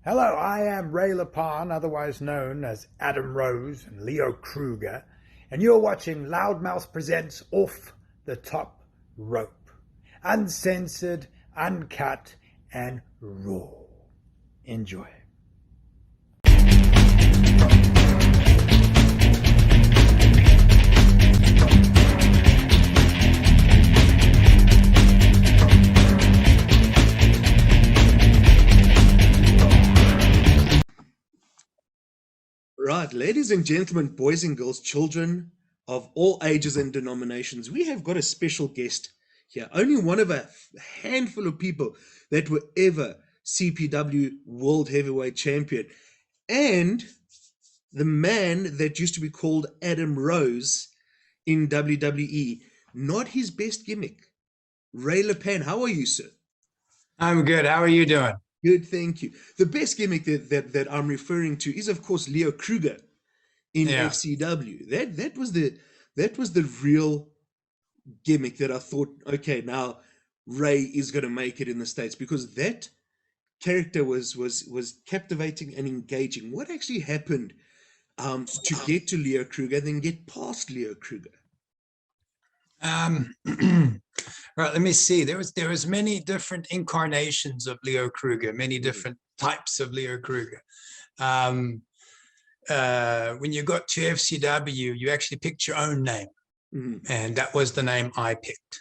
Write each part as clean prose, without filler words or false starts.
Hello, I am Ray Leppan, otherwise known as Adam Rose and Leo Kruger, and you're watching Loudmouth Presents Off the Top Rope. Uncensored, uncut, and raw. Enjoy. Right, ladies and gentlemen, boys and girls, children of all ages and denominations, we have got a special guest here. Only one of a handful of people that were ever CPW World Heavyweight Champion. And the man that used to be called Adam Rose in WWE. Not his best gimmick. Ray Leppan, how are you, sir? I'm good. How are you doing? Good, thank you. The best gimmick that I'm referring to is, of course, Leo Kruger in FCW. That was the real gimmick that I thought, okay, now Ray is going to make it in the States, because that character was captivating and engaging. What actually happened to get to Leo Kruger, then get past Leo Kruger? Right, let me see. There was many different incarnations of Leo Kruger, many different types of Leo Kruger. When you got to FCW, you actually picked your own name, and that was the name I picked.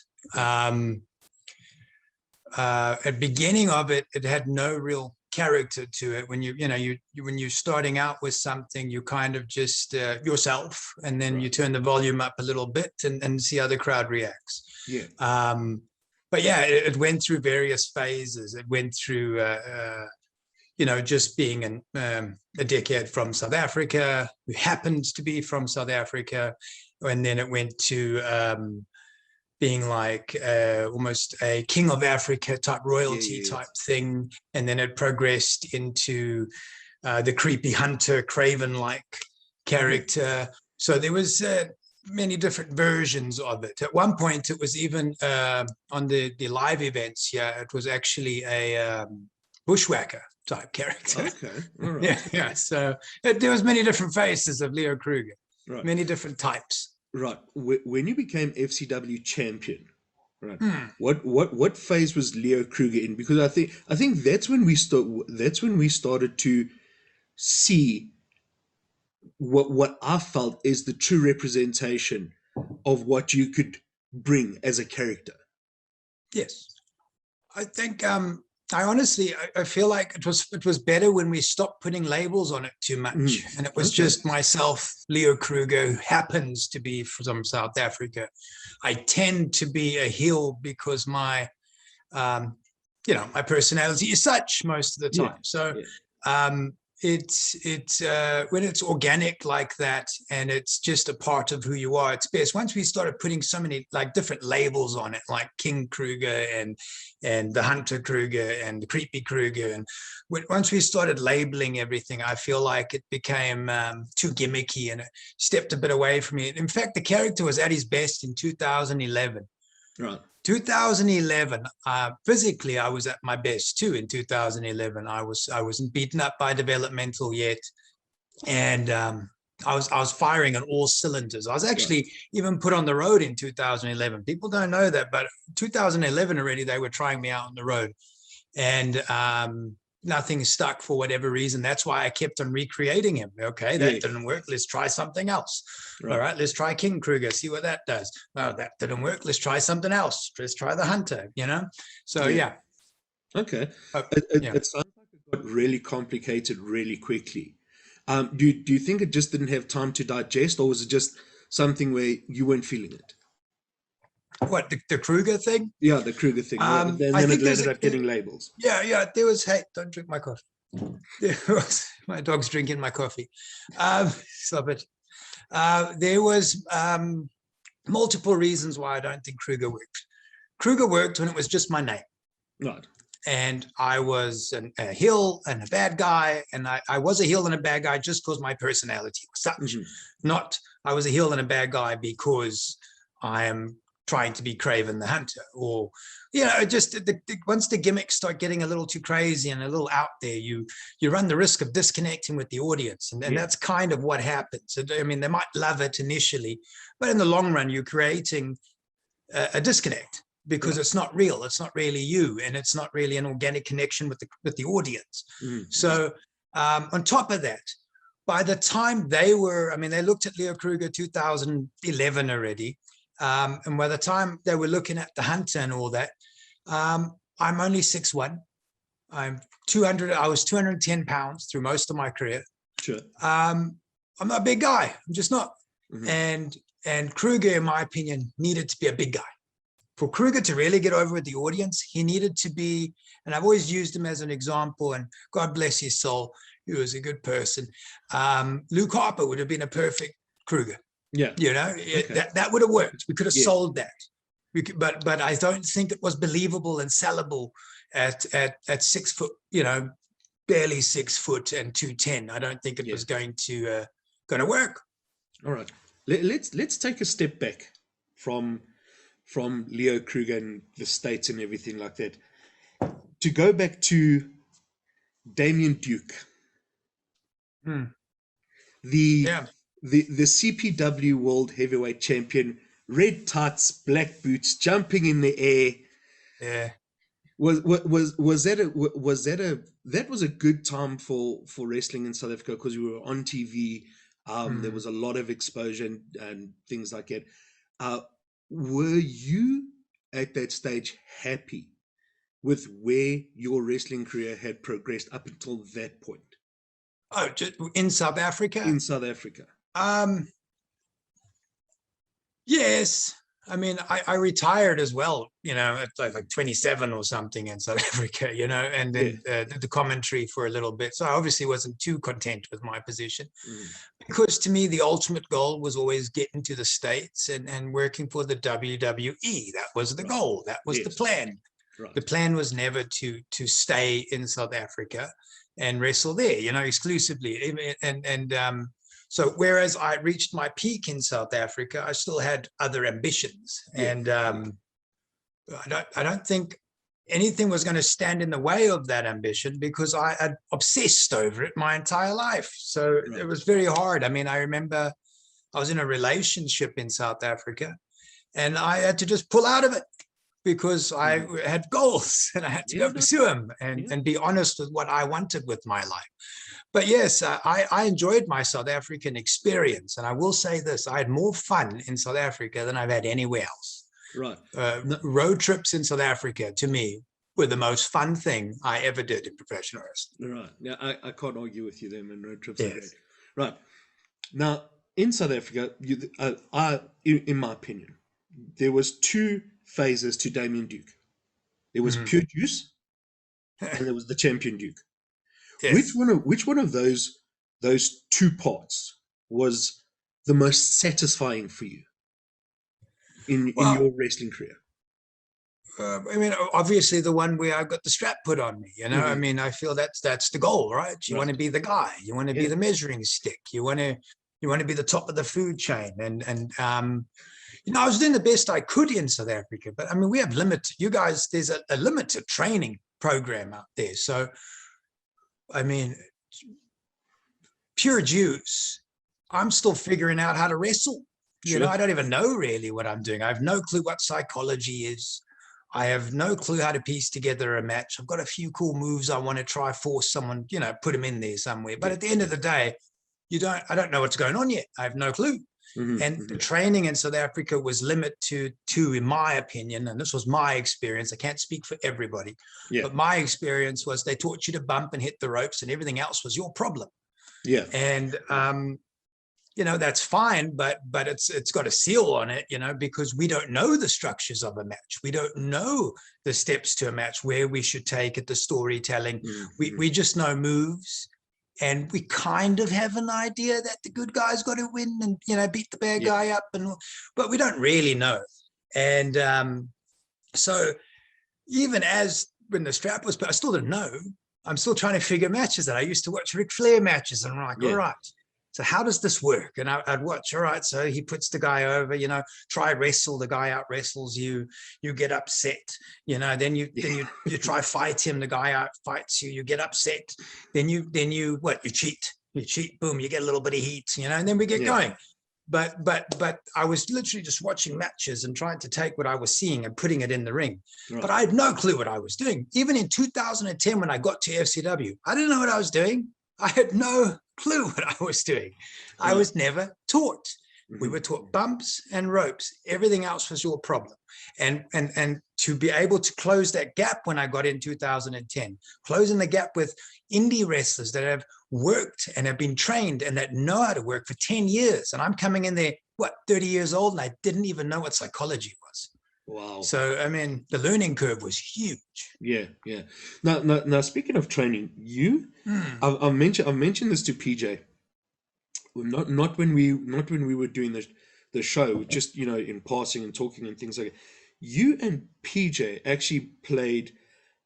At beginning of it, it had no real character to it. When when you're starting out with something, you kind of just yourself, and then you turn the volume up a little bit and see how the crowd reacts. But yeah, it went through various phases. It went through just being a dickhead from South Africa who happens to be from South Africa, and then it went to being like almost a King of Africa type royalty type thing. And then it progressed into the creepy hunter, Craven-like character. So there was many different versions of it. At one point, it was even on the live events here, it was actually a bushwhacker type character. Okay, all right. Yeah. So there was many different faces of Leo Kruger, many different types. Right. When you became FCW champion, right? What phase was Leo Kruger in? Because I think that's when we started to see what I felt is the true representation of what you could bring as a character. Yes, I think I feel like it was better when we stopped putting labels on it too much, and it was just myself, Leo Kruger, who happens to be from South Africa. I tend to be a heel because my my personality is such most of the time. It's when it's organic like that and it's just a part of who you are, it's best. Once we started putting so many like different labels on it, like King Kruger and the Hunter Kruger and the Creepy Kruger, and once we started labeling everything, I feel like it became too gimmicky and it stepped a bit away from me. In fact, the character was at his best in 2011. Right. 2011, physically, I was at my best too. In 2011, I wasn't beaten up by developmental yet, and I was firing on all cylinders. I was actually even put on the road in 2011. People don't know that, but 2011 already they were trying me out on the road, and nothing stuck for whatever reason. That's why I kept on recreating him. Okay, that didn't work. Let's try something else. All right, let's try King Kruger, see what that does. Well, that didn't work. Let's try something else. Let's try the Hunter, So, Okay. It sounds like it got really complicated really quickly. Do you think it just didn't have time to digest, or was it just something where you weren't feeling it? What, the Kruger thing? Yeah, the Kruger thing. Then it ended up getting labels. Yeah. There was, hey, don't drink my coffee. My dog's drinking my coffee. Stop it. There was multiple reasons why I don't think Kruger worked. Kruger worked when it was just my name. Right. And I was a heel and a bad guy. And I was a heel and a bad guy just because my personality was such. Not I was a heel and a bad guy because I am trying to be Craven the Hunter, or just once the gimmicks start getting a little too crazy and a little out there, you run the risk of disconnecting with the audience, and that's kind of what happens. I mean, they might love it initially, but in the long run, you're creating a disconnect because it's not real. It's not really you, and it's not really an organic connection with the audience. So on top of that, by the time they looked at Leo Kruger 2011 already. And by the time they were looking at the Hunter and all that, I'm only 6'1". I was 210 pounds through most of my career. Sure. I'm not a big guy. I'm just not. And Kruger, in my opinion, needed to be a big guy. For Kruger to really get over with the audience, he needed to be, and I've always used him as an example, and God bless his soul, he was a good person. Luke Harper would have been a perfect Kruger. Yeah, that would have worked. We could have sold that. But I don't think it was believable and sellable at 6 foot, barely 6 foot and 210. I don't think it was going to work. All right, let's take a step back from Leo Kruger and the States and everything like that, to go back to Damien Duke. The CPW World Heavyweight Champion, red tights, black boots, jumping in the air. Yeah. That was a good time for wrestling in South Africa, because we were on TV. There was a lot of exposure and things like that. Were you at that stage happy with where your wrestling career had progressed up until that point? Oh, just in South Africa? In South Africa. Yes. I mean, I retired as well, at like 27 or something in South Africa, and then did the commentary for a little bit. So I obviously wasn't too content with my position, because to me, the ultimate goal was always getting to the States and working for the WWE. That was the goal. That was the plan. Right. The plan was never to stay in South Africa and wrestle there, exclusively. So whereas I reached my peak in South Africa, I still had other ambitions. And I don't think anything was going to stand in the way of that ambition, because I had obsessed over it my entire life. So it was very hard. I mean, I remember I was in a relationship in South Africa, and I had to just pull out of it, because I had goals and I had to go pursue them and be honest with what I wanted with my life. But yes, I enjoyed my South African experience. And I will say this, I had more fun in South Africa than I've had anywhere else. Right. Road trips in South Africa, to me, were the most fun thing I ever did in professional wrestling. Right. Now, I can't argue with you there, man. Road trips are great. Right. Now, in South Africa, in my opinion, there was two phases to Damien Duke. There was Pure Juice, and there was the Champion Duke. Yes. Which one of those two parts was the most satisfying for you in your wrestling career? I mean, obviously the one where I got the strap put on me, I mean, I feel that's the goal, right? You want to be the guy, you want to be the measuring stick, you want to be the top of the food chain. And I was doing the best I could in South Africa, but I mean, we have there's a limited training program out there. So, I mean, Pure Juice, I'm still figuring out how to wrestle. Sure. I don't even know really what I'm doing. I have no clue what psychology is. I have no clue how to piece together a match. I've got a few cool moves I want to try, force someone, put them in there somewhere. But at the end of the day, I don't know what's going on yet. I have no clue. And the training in South Africa was limited to, in my opinion, and this was my experience, I can't speak for everybody, but my experience was they taught you to bump and hit the ropes, and everything else was your problem. Yeah. And, that's fine, but it's got a seal on it, because we don't know the structures of a match. We don't know the steps to a match, where we should take it, the storytelling. We just know moves. And we kind of have an idea that the good guy's got to win and, beat the bad guy up, but we don't really know. And so even when the strap was put, I still didn't know. I'm still trying to figure matches out. I used to watch Ric Flair matches, and I'm like, all right, So how does this work? And I'd watch, all right, so he puts the guy over, try wrestle, the guy out wrestles you, you get upset, then you try fight him, the guy out fights you, you get upset, then you cheat, boom, you get a little bit of heat, and then we get going. But I was literally just watching matches and trying to take what I was seeing and putting it in the ring. Right. But I had no clue what I was doing. Even in 2010, when I got to FCW, I didn't know what I was doing. I had no clue what I was doing. I was never taught. We were taught bumps and ropes. Everything else was your problem. And to be able to close that gap when I got in 2010, closing the gap with indie wrestlers that have worked and have been trained and that know how to work for 10 years. And I'm coming in there, 30 years old, and I didn't even know what psychology was. Wow. So, I mean, the learning curve was huge. Yeah. Now speaking of training, I've mentioned this to PJ. Not when we were doing the show, just in passing and talking and things like that. You and PJ actually played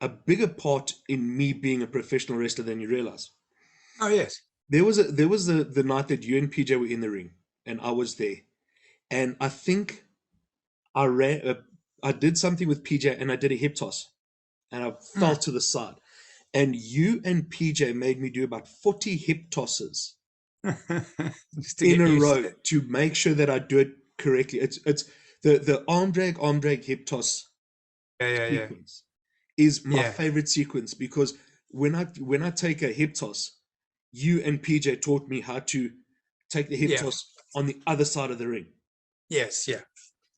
a bigger part in me being a professional wrestler than you realize. Oh yes. There was the night that you and PJ were in the ring and I was there, and I think I did something with PJ and I did a hip toss and I fell to the side, and you and PJ made me do about 40 hip tosses in a row to make sure that I do it correctly. It's the arm drag hip toss sequence is my favorite sequence, because when I take a hip toss, you and PJ taught me how to take the hip toss on the other side of the ring. Yes, yeah.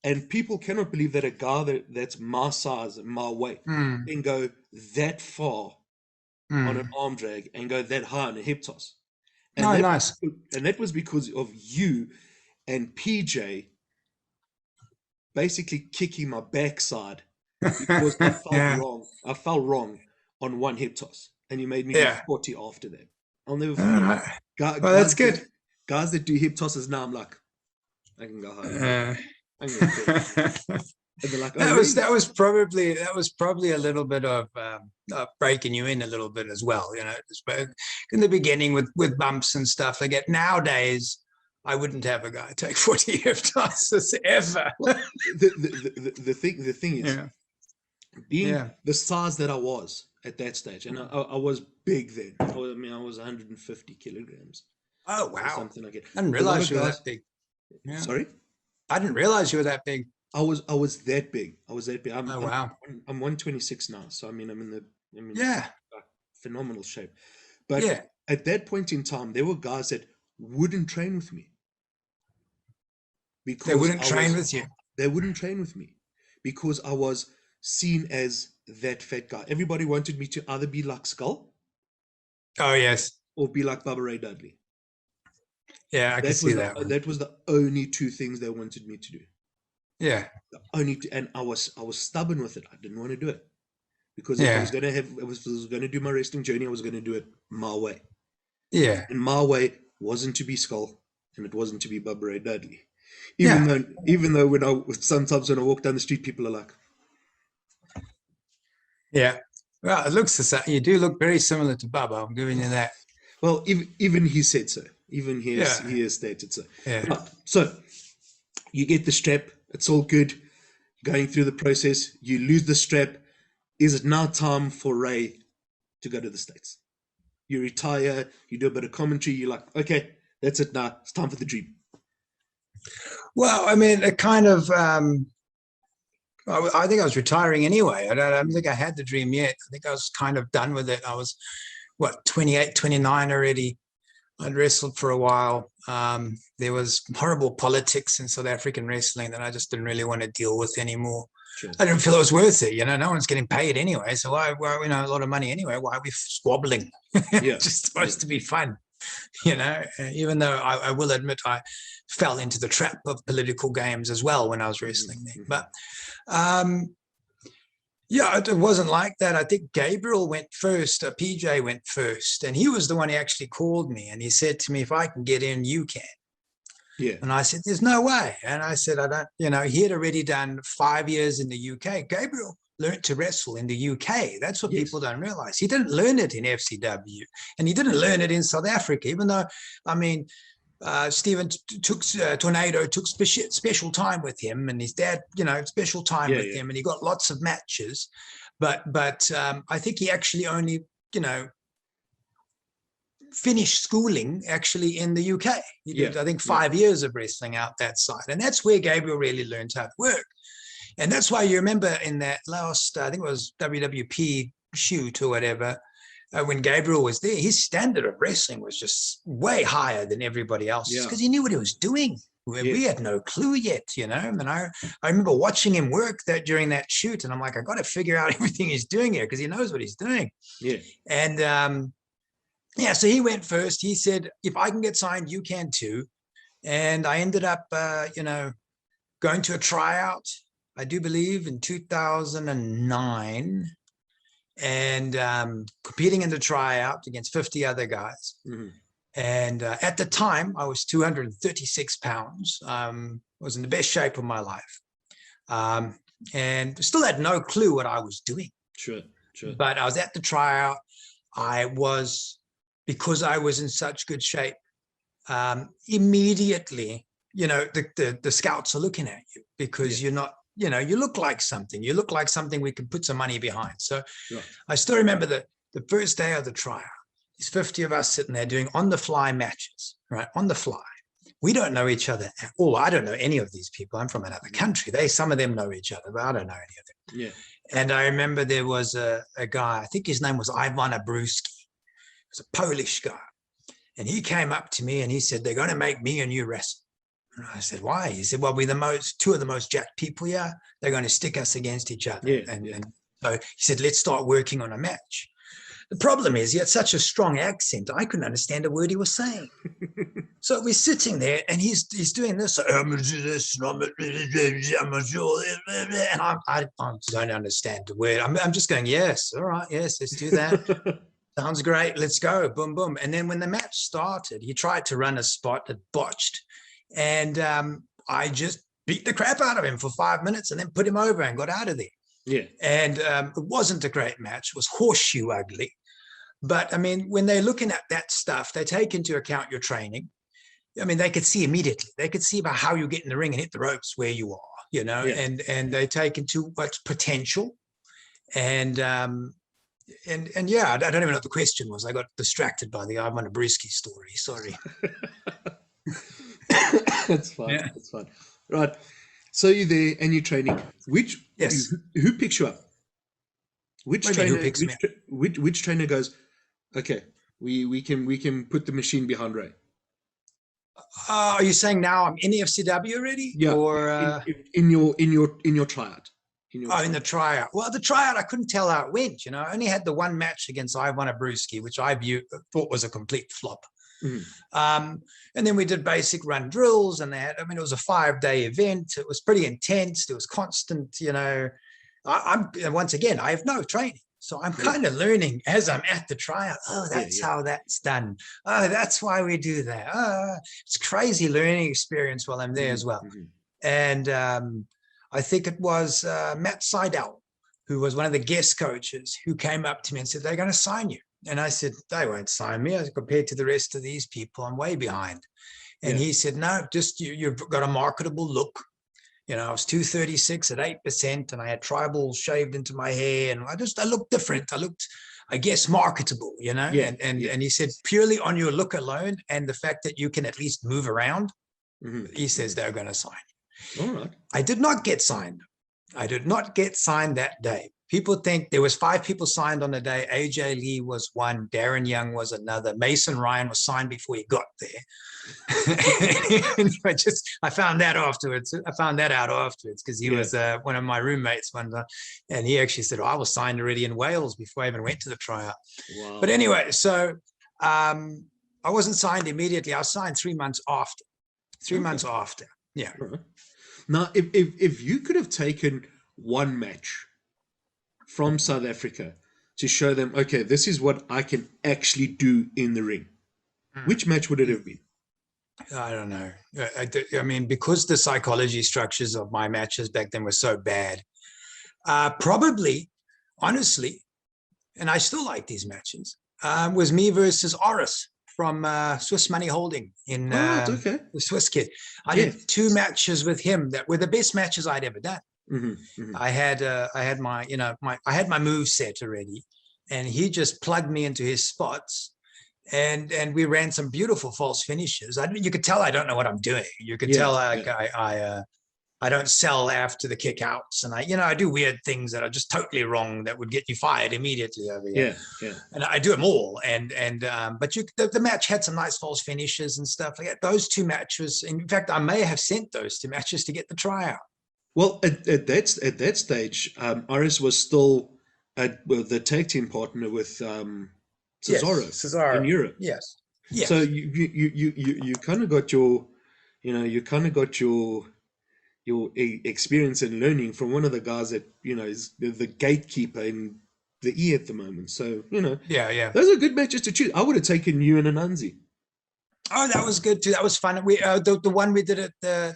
And people cannot believe that a guy that's my size and my weight can go that far on an arm drag and go that high on a hip toss. And nice. And that was because of you and PJ basically kicking my backside because I felt wrong. I felt wrong on one hip toss, and you made me do 40 after that. I'll never forget. That's good. Guys that do hip tosses now, I'm like, I can go higher. And they're like, that was probably a little bit of breaking you in a little bit as well. In the beginning with bumps and stuff. Like nowadays, I wouldn't have a guy take 40 hip tosses ever. Well, the thing is, being the size that I was at that stage, and I was big then. I was 150 kilograms. Oh wow! Something like it. I didn't realize you were that big. Yeah. Sorry, I didn't realize you were that big. I was that big. I was that big. Oh wow! I'm 126 now, so I'm in phenomenal shape. But at that point in time, there were guys that wouldn't train with me. Because they wouldn't train with you. They wouldn't train with me because I was seen as that fat guy. Everybody wanted me to either be like Skull. Oh yes. Or be like Bubba Ray Dudley. Yeah, I can see that. That was the only two things they wanted me to do. Yeah. And I was stubborn with it. I didn't want to do it because if I was going to do my wrestling journey, I was going to do it my way. Yeah. And my way wasn't to be Skull, and it wasn't to be Bubba Ray Dudley. Even though sometimes when I walk down the street, people are like, yeah, well, it looks the same. You do look very similar to Bubba. I'm giving you that. Well, even he said so. Even he has stated so. Yeah. So you get the strap. It's all good. Going through the process, you lose the strap. Is it now time for Ray to go to the States? You retire. You do a bit of commentary. You're like, okay, that's it now. It's time for the dream. Well, I mean, it kind of, I think I was retiring anyway. I don't think I had the dream yet. I think I was kind of done with it. I was, 28, 29 already. I'd wrestled for a while. There was horrible politics in South African wrestling that I just didn't really want to deal with anymore. Sure. I didn't feel it was worth it. No one's getting paid anyway. So why a lot of money anyway. Why are we squabbling? It's just supposed to be fun. Even though I will admit I fell into the trap of political games as well when I was wrestling there. But it wasn't like that. I think Gabriel went first, PJ went first, and he was the one who actually called me, and he said to me, if I can get in, you can. Yeah. And I said, there's no way. And I said, I don't, he had already done 5 years in the UK. Gabriel learned to wrestle in the UK. That's what people don't realize. He didn't learn it in FCW, and he didn't learn it in South Africa, even though, Stephen Tornado took special time with him, and his dad, special time with him, and he got lots of matches. But I think he actually only, finished schooling actually in the UK. He did, I think, 5 years of wrestling out that side. And that's where Gabriel really learned how to work. And that's why you remember in that last, I think it was WWP shoot or whatever, when Gabriel was there, his standard of wrestling was just way higher than everybody else's because he knew what he was doing. We had no clue yet, And I remember watching him work during that shoot, and I'm like, I got to figure out everything he's doing here because he knows what he's doing. Yeah. And so he went first. He said, if I can get signed, you can too. And I ended up, going to a tryout, I do believe, in 2009, and competing in the tryout against 50 other guys. Mm-hmm. And at the time, I was 236 pounds. Was in the best shape of my life. And still had no clue what I was doing. Sure. But I was at the tryout. Because I was in such good shape, immediately, the scouts are looking at you because you're not, you look like something. You look like something we can put some money behind. So I still remember the first day of the tryout, there's 50 of us sitting there doing on-the-fly matches, right? On the fly. We don't know each other at all. I don't know any of these people. I'm from another country. Some of them know each other, but I don't know any of them. Yeah. And I remember there was a guy, I think his name was Ivan Abruski. He was a Polish guy. And he came up to me and he said, they're going to make me and you wrestle. And I said, why? He said, well, we're two of the most jacked people here. They're going to stick us against each other. And so he said, let's start working on a match. The problem is he had such a strong accent, I couldn't understand a word he was saying. So we're sitting there and he's doing this. And I don't understand the word. I'm just going, yes, all right, yes, let's do that. Sounds great. Let's go. Boom, boom. And then when the match started, he tried to run a spot that botched. And I just beat the crap out of him for 5 minutes and then put him over and got out of there. Yeah. And it wasn't a great match. It was horseshoe ugly. But I mean, when they're looking at that stuff, they take into account your training. I mean, they could see immediately. They could see about how you get in the ring and hit the ropes where you are, and they take into what's potential. And I don't even know what the question was. I got distracted by the Ivan Abruski story. Sorry. That's fine. Yeah. That's fine. Right. So you're there and you're training. Who picks you up? Which trainer goes, okay, we can put the machine behind Ray? Are you saying now I'm in the FCW already? Yeah. Or in your tryout. In the tryout. Well, the tryout, I couldn't tell how it went. I only had the one match against Ivan Abruski, which I thought was a complete flop. Mm-hmm. And then we did basic run drills, and it was a 5-day event. It was pretty intense. It was constant, once again, I have no training. So I'm kind of learning as I'm at the tryout. Oh, that's how that's done. Oh, that's why we do that. Oh, it's crazy learning experience while I'm there as well. Mm-hmm. And I think it was Matt Seidel, who was one of the guest coaches, who came up to me and said, they're going to sign you. And I said, they won't sign me. Compared to the rest of these people, I'm way behind. And he said, no, just you've got a marketable look. I was 236 at 8%, and I had tribal shaved into my hair, and I looked different. I looked, I guess, marketable, And he said, purely on your look alone and the fact that you can at least move around, he says they're going to sign you. All right. I did not get signed. I did not get signed that day. People think there was 5 people signed on the day. AJ Lee was one. Darren Young was another. Mason Ryan was signed before he got there. I found that afterwards. I found that out afterwards because he was one of my roommates one time, and he actually said, I was signed already in Wales before I even went to the tryout. Wow. But anyway, so I wasn't signed immediately. I was signed 3 months after. 3 months after. Yeah. Now, if you could have taken one match from South Africa to show them, okay, this is what I can actually do in the ring, which match would it have been? I don't know. I mean, because the psychology structures of my matches back then were so bad, probably, honestly, and I still like these matches, was me versus Oris from Swiss Money Holding in Right, okay. the Swiss kid. I Yeah. did 2 matches with him that were the best matches I'd ever done. I had my, you know, I had my move set already, and he just plugged me into his spots, and we ran some beautiful false finishes. You could tell I don't know what I'm doing. You could tell like I don't sell after the kick outs, and I do weird things that are just totally wrong that would get you fired immediately over here. Yeah. And I do them all, but the match had some nice false finishes and stuff like that. Those 2 matches, in fact, I may have sent those 2 matches to get the tryout. Well, at that stage, Aris was still the tag team partner with Cesaro in Europe. Yes. So you kind of got your, your experience and learning from one of the guys that is the gatekeeper in the E at the moment. So those are good matches to choose. I would have taken you and Anansi. Oh, that was good too. That was fun. We the one we did at the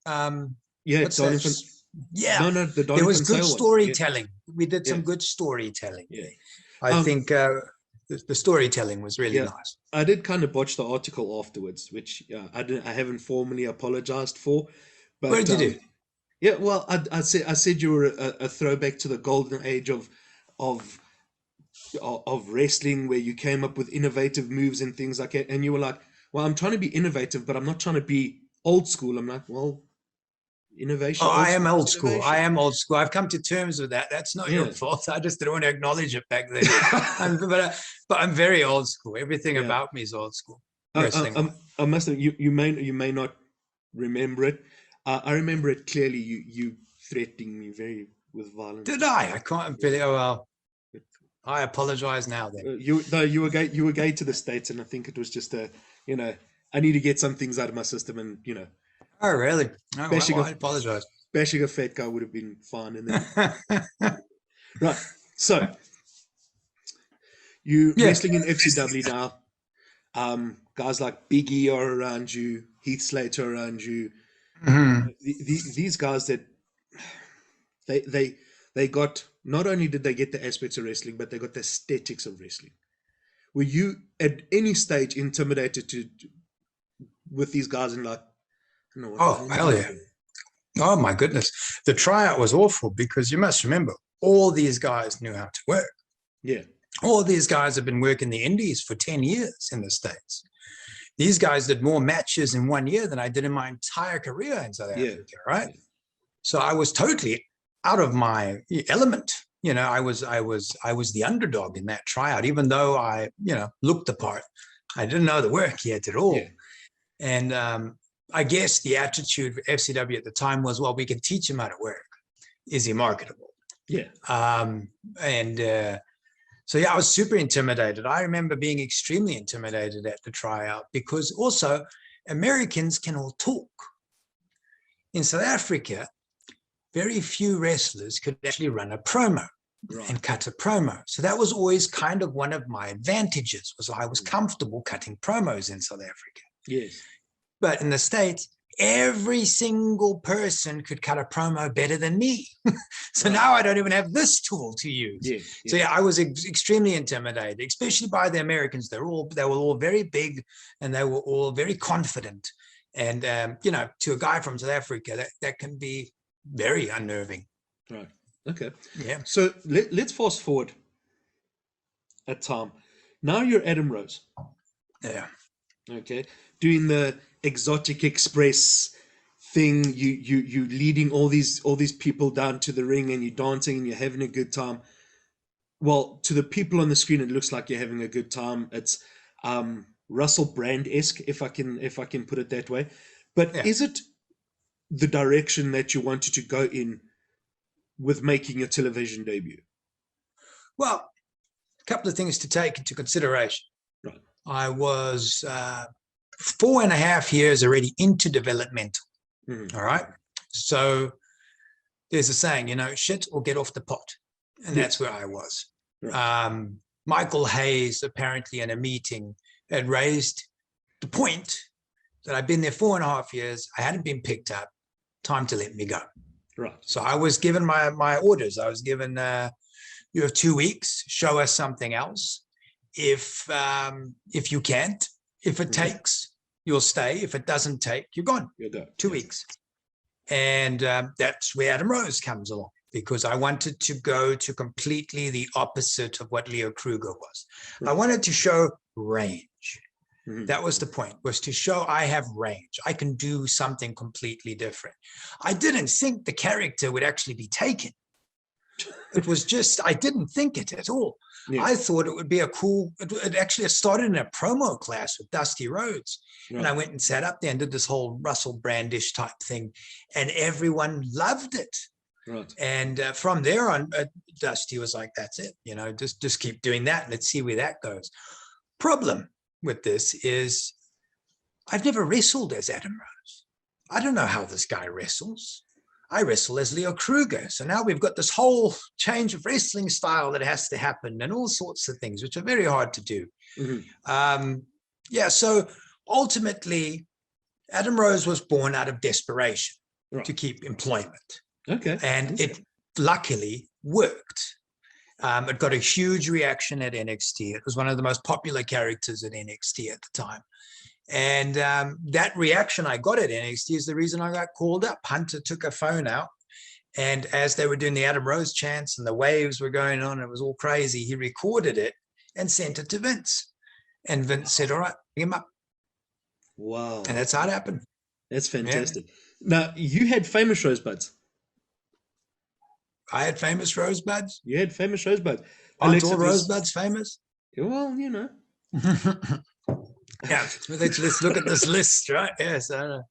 Donovan. Yeah, No, the Donovan there was good Sale storytelling. We did some Yeah. good storytelling. Yeah. I think the storytelling was really nice. I did kind of botch the article afterwards, which I haven't formally apologized for. But What did you do? Yeah, well, I said you were a throwback to the golden age of wrestling, where you came up with innovative moves and things like that, and you were like, "Well, I'm trying to be innovative, but I'm not trying to be old school." I'm like, "Well, innovation." Oh, I am old school. I am old school. I've come to terms with that. That's not your fault. I just didn't want to acknowledge it back then. but I'm very old school. Everything about me is old school. I must have. You may not remember it. I remember it clearly. You threatening me with violence. Did I? I can't really. Oh well. I apologize now. Then you were gay. You were gay to the States, and I think it was just I need to get some things out of my system, and Oh really? Oh, well, I apologize. Bashing a fat guy would have been fine, and then right. So you wrestling in FCW now. Guys like Big E are around you, Heath Slater around you. These guys that they got, not only did they get the aspects of wrestling, but they got the aesthetics of wrestling. Were you at any stage intimidated with these guys and like, oh hell yeah. Oh my goodness. The tryout was awful because you must remember, all these guys knew how to work. Yeah. All these guys have been working the indies for 10 years in the States. These guys did more matches in 1 year than I did in my entire career in South Africa, right? Yeah. So I was totally out of my element. I was the underdog in that tryout, even though I, looked the part. I didn't know the work yet at all. Yeah. And I guess the attitude for FCW at the time was, well, we can teach him how to work. Is he marketable? Yeah. So yeah, I was super intimidated. I remember being extremely intimidated at the tryout because also Americans can all talk. In South Africa, very few wrestlers could actually run a promo and cut a promo. So that was always kind of one of my advantages, was I was comfortable cutting promos in South Africa. Yes. But in the States, every single person could cut a promo better than me. So now I don't even have this tool to use. Yeah. So yeah, I was extremely intimidated, especially by the Americans. They were all very big, and they were all very confident. And to a guy from South Africa, that can be very unnerving. Right. Okay. Yeah. So let's fast forward a time. Now you're Adam Rose. Yeah. Okay. Doing the Exotic Express thing, you leading all these people down to the ring, and you're dancing and you're having a good time. Well, to the people on the screen, it looks like you're having a good time. It's Russell Brand-esque, if I can put it that way. But is it the direction that you wanted to go in with making your television debut? Well, a couple of things to take into consideration. Right. I was 4.5 years already into developmental. All right. So there's a saying, shit or get off the pot. And that's where I was. Right. Michael Hayes, apparently in a meeting, had raised the point that I'd been there 4.5 years. I hadn't been picked up. Time to let me go. Right. So I was given my orders. I was given, you have 2 weeks, show us something else. if you can't, if it takes, you'll stay. If it doesn't take, you're gone. You'll go. 2 weeks. And that's where Adam Rose comes along, because I wanted to go to completely the opposite of what Leo Kruger was. I wanted to show range. That was the point, was to show I have range. I can do something completely different. I didn't think the character would actually be taken. It was just, I didn't think it at all. Yeah. I thought it would be a cool, it actually started in a promo class with Dusty Rhodes. Right. And I went and sat up there and did this whole Russell Brandish type thing. And everyone loved it. Right. And from there on, Dusty was like, that's it. You know, just keep doing that. Let's see where that goes. Problem with this is I've never wrestled as Adam Rose. I don't know how this guy wrestles. I wrestle as Leo Kruger. So now we've got this whole change of wrestling style that has to happen and all sorts of things, which are very hard to do. So ultimately, Adam Rose was born out of desperation to keep employment. Okay. And it luckily worked. It got a huge reaction at NXT. It was one of the most popular characters at NXT at the time. And that reaction I got at NXT is the reason I got called up. Hunter took a phone out, and as they were doing the Adam Rose chants and the waves were going on, it was all crazy. He recorded it and sent it to Vince. And Vince said, all right, bring him up. Wow. And that's how it happened. That's fantastic. Now, you had famous Rosebuds. I had famous Rosebuds. You had famous Rosebuds. Aren't all Rosebuds famous? Well, you know. Yeah, let's look at this list, right? Yes, I know.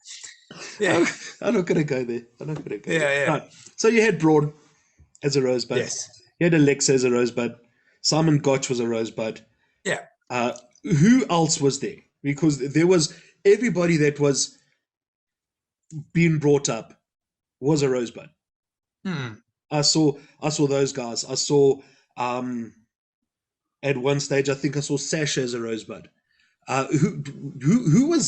Yeah, I'm not going to go there. I'm not going to go there. Yeah. Right. So you had Braun as a Rosebud. Yes. You had Alexa as a Rosebud. Simon Gotch was a Rosebud. Yeah. Who else was there? Because there was everybody that was being brought up was a Rosebud. I saw those guys. I saw at one stage I think I saw Sasha as a Rosebud. Who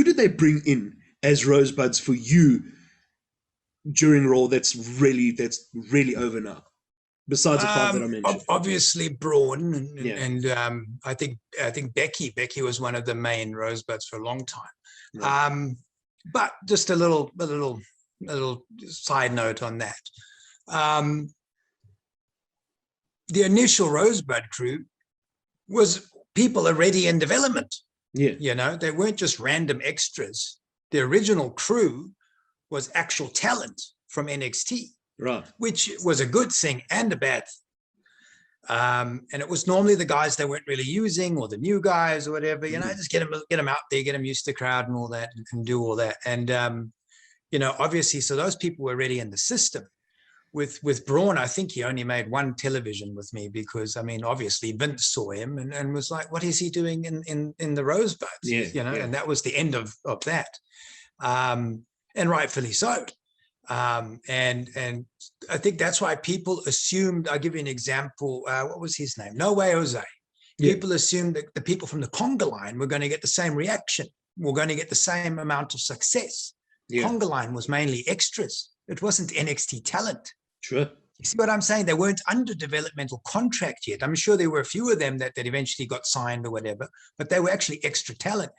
did they bring in as Rosebuds for you during Raw that's really over now? Besides the five that I mentioned. Obviously Braun and I think Becky. Becky was one of the main Rosebuds for a long time. Right. But just a little side note on that. The initial Rosebud crew was people already in development. Yeah. You know, they weren't just random extras. The original crew was actual talent from NXT. Right. Which was a good thing and a bad thing. And it was normally the guys they weren't really using, or the new guys or whatever, you know, just get them out there, get them used to the crowd and all that, and do all that. And, you know, obviously, so those people were already in the system. With Braun, I think he only made one television with me because, I mean, obviously Vince saw him and was like, what is he doing in the Rosebuds? Yeah, you know, and that was the end of that. And rightfully so. And I think that's why people assumed, I'll give you an example. What was his name? No Way Jose. Yeah. People assumed that the people from the Conga line were going to get the same reaction. We're going to get the same amount of success. Yeah. Conga line was mainly extras. It wasn't NXT talent. Sure. You see what I'm saying? They weren't under developmental contract yet. I'm sure there were a few of them that eventually got signed or whatever, but they were actually extra talent.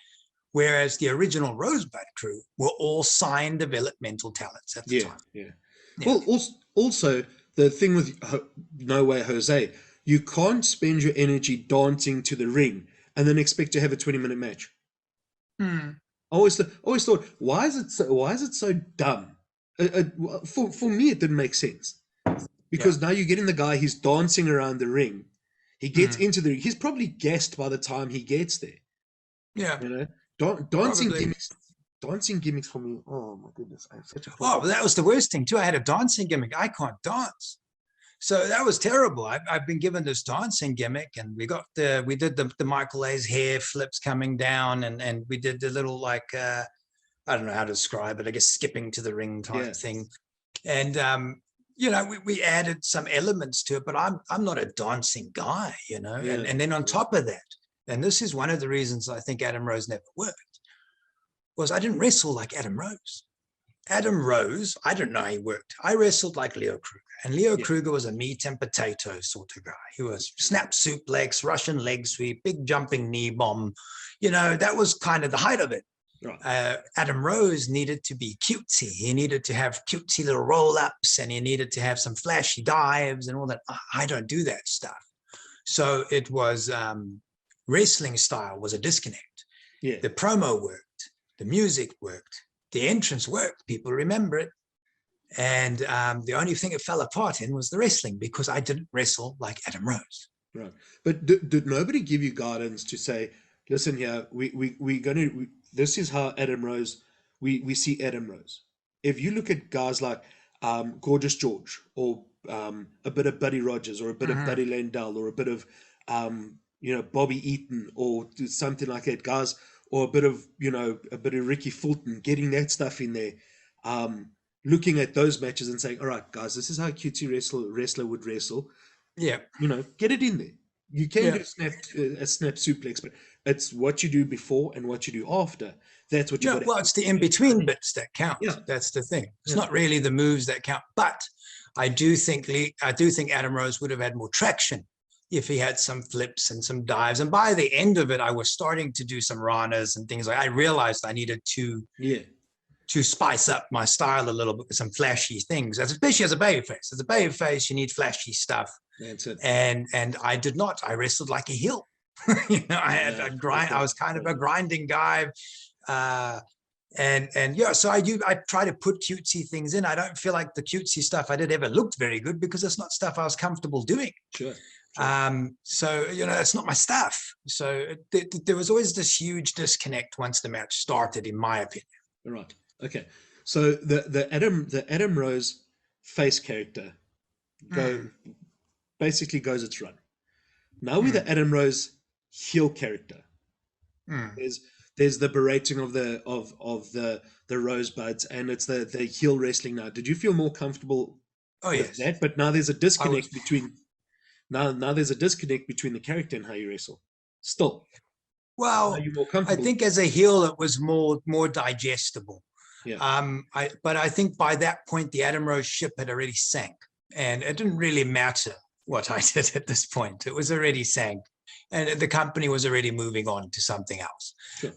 Whereas the original Rosebud crew were all signed developmental talents at the time. Yeah. Well, also the thing with No Way Jose, you can't spend your energy dancing to the ring and then expect to have a 20-minute match. I always thought, why is it so dumb? For me, it didn't make sense because now you're getting the guy, he's dancing around the ring. He gets into the ring. He's probably gassed by the time he gets there. Yeah. You know, dancing gimmicks for me. Oh my goodness. I have such a problem. Oh, that was the worst thing too. I had a dancing gimmick. I can't dance. So that was terrible. I've been given this dancing gimmick, and we did the Michael A's hair flips coming down, and we did the little I don't know how to describe it. I guess skipping to the ring type thing, and you know, we added some elements to it. But I'm not a dancing guy, you know. Yeah. And then on top of that, and this is one of the reasons I think Adam Rose never worked, was I didn't wrestle like Adam Rose. Adam Rose, I don't know how he worked. I wrestled like Leo Kruger, and Leo Yeah. Kruger was a meat and potato sort of guy. He was snap suplex, Russian leg sweep, big jumping knee bomb. You know, that was kind of the height of it. Right. Adam Rose needed to be cutesy. He needed to have cutesy little roll-ups, and he needed to have some flashy dives and all that. I don't do that stuff. So it was wrestling style was a disconnect. Yeah. The promo worked, the music worked, the entrance worked. People remember it. And the only thing it fell apart in was the wrestling, because I didn't wrestle like Adam Rose. Right. But did nobody give you guidance to say, listen here, we're going to, this is how Adam Rose, we see Adam Rose. If you look at guys like Gorgeous George, or a bit of Buddy Rogers, or a bit of Buddy Landell, or a bit of, Bobby Eaton, or something like that, guys, or a bit of Ricky Fulton, getting that stuff in there, looking at those matches and saying, all right, guys, this is how a cutesy wrestler would wrestle. Yeah. Get it in there. You can do a snap suplex, but it's what you do before and what you do after. That's what you got. Well, it's the in-between bits that count. Yeah. That's the thing. It's not really the moves that count. But I do think Adam Rose would have had more traction if he had some flips and some dives. And by the end of it, I was starting to do some ranas and things like I realized I needed to spice up my style a little bit with some flashy things, especially as a babyface. As a babyface, you need flashy stuff. That's it. And I did not. I wrestled like a heel. I had a grind. I was kind of a grinding guy. So I try to put cutesy things in. I don't feel like the cutesy stuff I did ever looked very good, because it's not stuff I was comfortable doing. Sure. So it's not my stuff. So there was always this huge disconnect once the match started, in my opinion. Right. Okay. So the Adam Rose face character basically goes its run. Now with the Adam Rose heel character, there's the berating of the Rosebuds, and it's the heel wrestling now. Did you feel more comfortable with that? But now there's a disconnect between there's a disconnect between the character and how you wrestle. Still. Well, I think as a heel it was more digestible. Yeah. But I think by that point the Adam Rose ship had already sank, and it didn't really matter what I did at this point. It was already sank, and the company was already moving on to something else. Sure.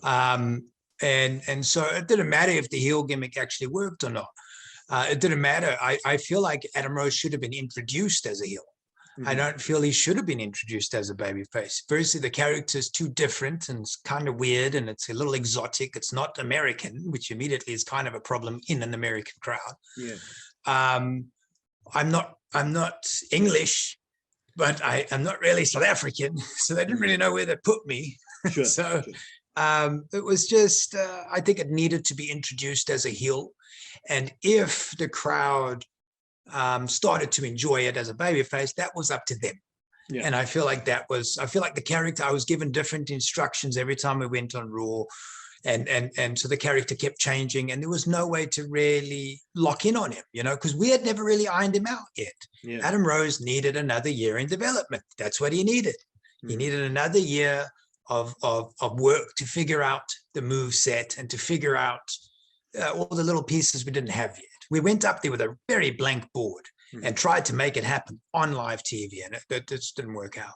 And so it didn't matter if the heel gimmick actually worked or not. It didn't matter. I feel like Adam Rose should have been introduced as a heel. I don't feel he should have been introduced as a babyface. Firstly, the character is too different, and it's kind of weird, and it's a little exotic. It's not American, which immediately is kind of a problem in an American crowd. Yeah. I'm not English, but I'm not really South African, so they didn't really know where to put me. Sure. So it was just, I think it needed to be introduced as a heel. And if the crowd started to enjoy it as a babyface, that was up to them. Yeah. And I feel like the character, I was given different instructions every time we went on Raw. And so the character kept changing, and there was no way to really lock in on him, because we had never really ironed him out yet. Yeah. Adam Rose needed another year in development. That's what he needed. He needed another year of work to figure out the move set and to figure out all the little pieces we didn't have yet. We went up there with a very blank board and tried to make it happen on live TV, and it just didn't work out.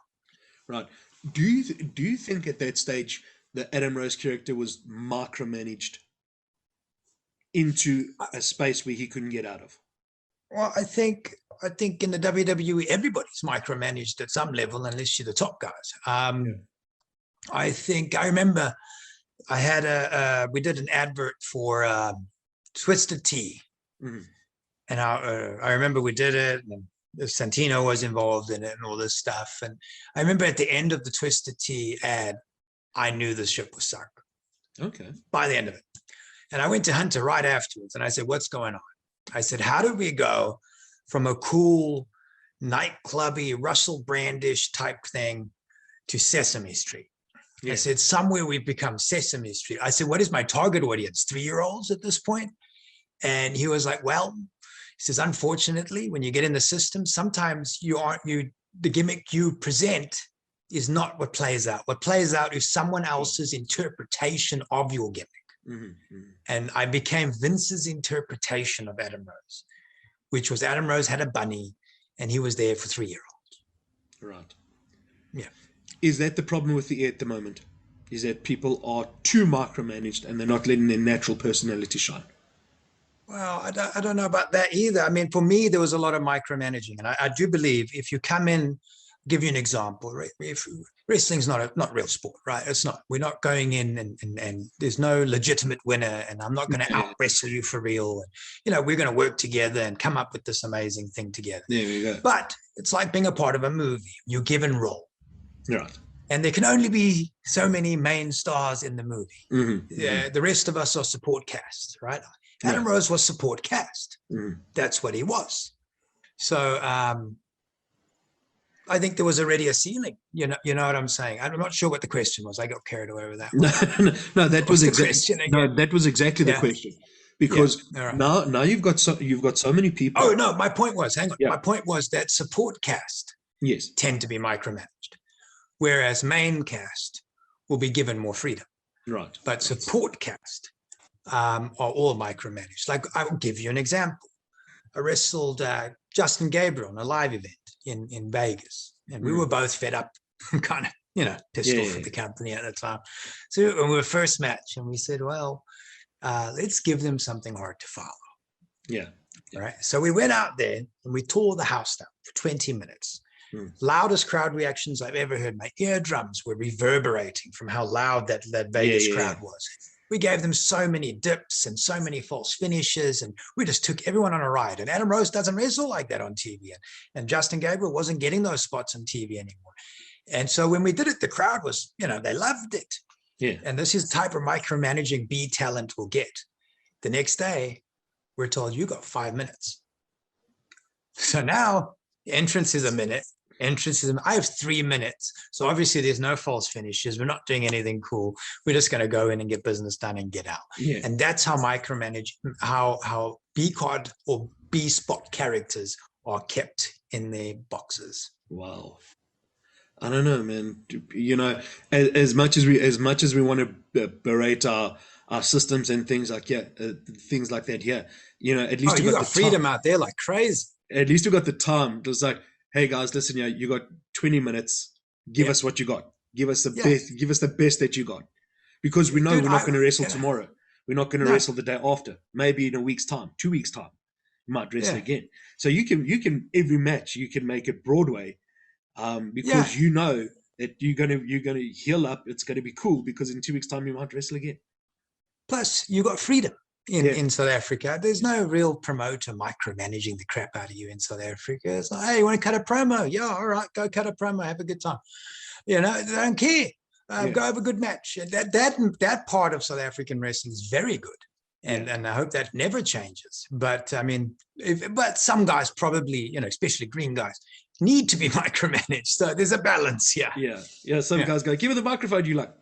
Right. Do you think at that stage the Adam Rose character was micromanaged into a space where he couldn't get out of? Well, I think in the WWE, everybody's micromanaged at some level, unless you're the top guys. I remember I had we did an advert for Twisted Tea. And I remember we did it, and Santino was involved in it and all this stuff. And I remember at the end of the Twisted Tea ad, I knew the ship was sunk. Okay. By the end of it. And I went to Hunter right afterwards, and I said, what's going on? I said, how did we go from a cool nightclubby Russell Brandish type thing to Sesame Street? Yeah. I said, somewhere we've become Sesame Street. I said, what is my target audience? 3-year-olds at this point? And he was like, well, he says, unfortunately, when you get in the system, sometimes the gimmick you present is not what plays out. What plays out is someone else's interpretation of your gimmick. And I became Vince's interpretation of Adam Rose, which was Adam Rose had a bunny and he was there for 3-year-olds. Right. Yeah. Is that the problem with the air at the moment? Is that people are too micromanaged and they're not letting their natural personality shine? Well, I don't know about that either. I mean, for me, there was a lot of micromanaging. And I do believe if you come in, give you an example, right? If wrestling's not real sport, right? It's not. We're not going in and there's no legitimate winner, and I'm not going to out wrestle you for real. And, you know, we're going to work together and come up with this amazing thing together. There we go. But it's like being a part of a movie. You're given role. Right. And there can only be so many main stars in the movie. The rest of us are support cast, right? Adam Rose was support cast. That's what he was. So I think there was already a ceiling. You know what I'm saying? I'm not sure what the question was. I got carried away with that one. No, that was exactly the question. Because now you've got so many people. Oh no, my point was, hang on. My point was that support cast tend to be micromanaged, whereas main cast will be given more freedom. Right. But support cast are all micromanaged. Like, I'll give you an example. I wrestled Justin Gabriel in a live event in Vegas, and we were both fed up, kind of, pissed off at the company at the time. So when we were first match, and we said, well, let's give them something hard to follow. Yeah. Right. So we went out there and we tore the house down for 20 minutes. Loudest crowd reactions I've ever heard. My eardrums were reverberating from how loud that Vegas crowd was. We gave them so many dips and so many false finishes, and we just took everyone on a ride. And Adam Rose doesn't wrestle like that on TV. And Justin Gabriel wasn't getting those spots on TV anymore. And so when we did it, the crowd was, they loved it. Yeah. And this is the type of micromanaging B talent will get. The next day, we're told, you got 5 minutes. So now entrance is a minute. I have 3 minutes. So obviously there's no false finishes. We're not doing anything cool. We're just going to go in and get business done and get out. Yeah. And that's how how B card or B spot characters are kept in their boxes. Wow. I don't know, man. As much as we want to berate our systems and things like things like that. Yeah. At least you got freedom out there like crazy. At least we got the time. It was like, hey guys, listen, you got 20 minutes. Give us what you got. Give us the best. Give us the best that you got, because we know we're not going to wrestle tomorrow. We're not going to wrestle the day after. Maybe in a week's time, 2 weeks' time, you might wrestle again. So you can every match you can make it Broadway, because you know that you're gonna heal up. It's going to be cool because in 2 weeks' time you might wrestle again. Plus, you got freedom. In South Africa, there's no real promoter micromanaging the crap out of you in South Africa. It's like, hey, you want to cut a promo? Yeah, all right, go cut a promo, have a good time. They don't care. Go have a good match. That part of South African wrestling is very good, and I hope that never changes. But I mean, but some guys probably, especially green guys, need to be micromanaged. So there's a balance here. Yeah. Some guys go, give me the microphone. You like,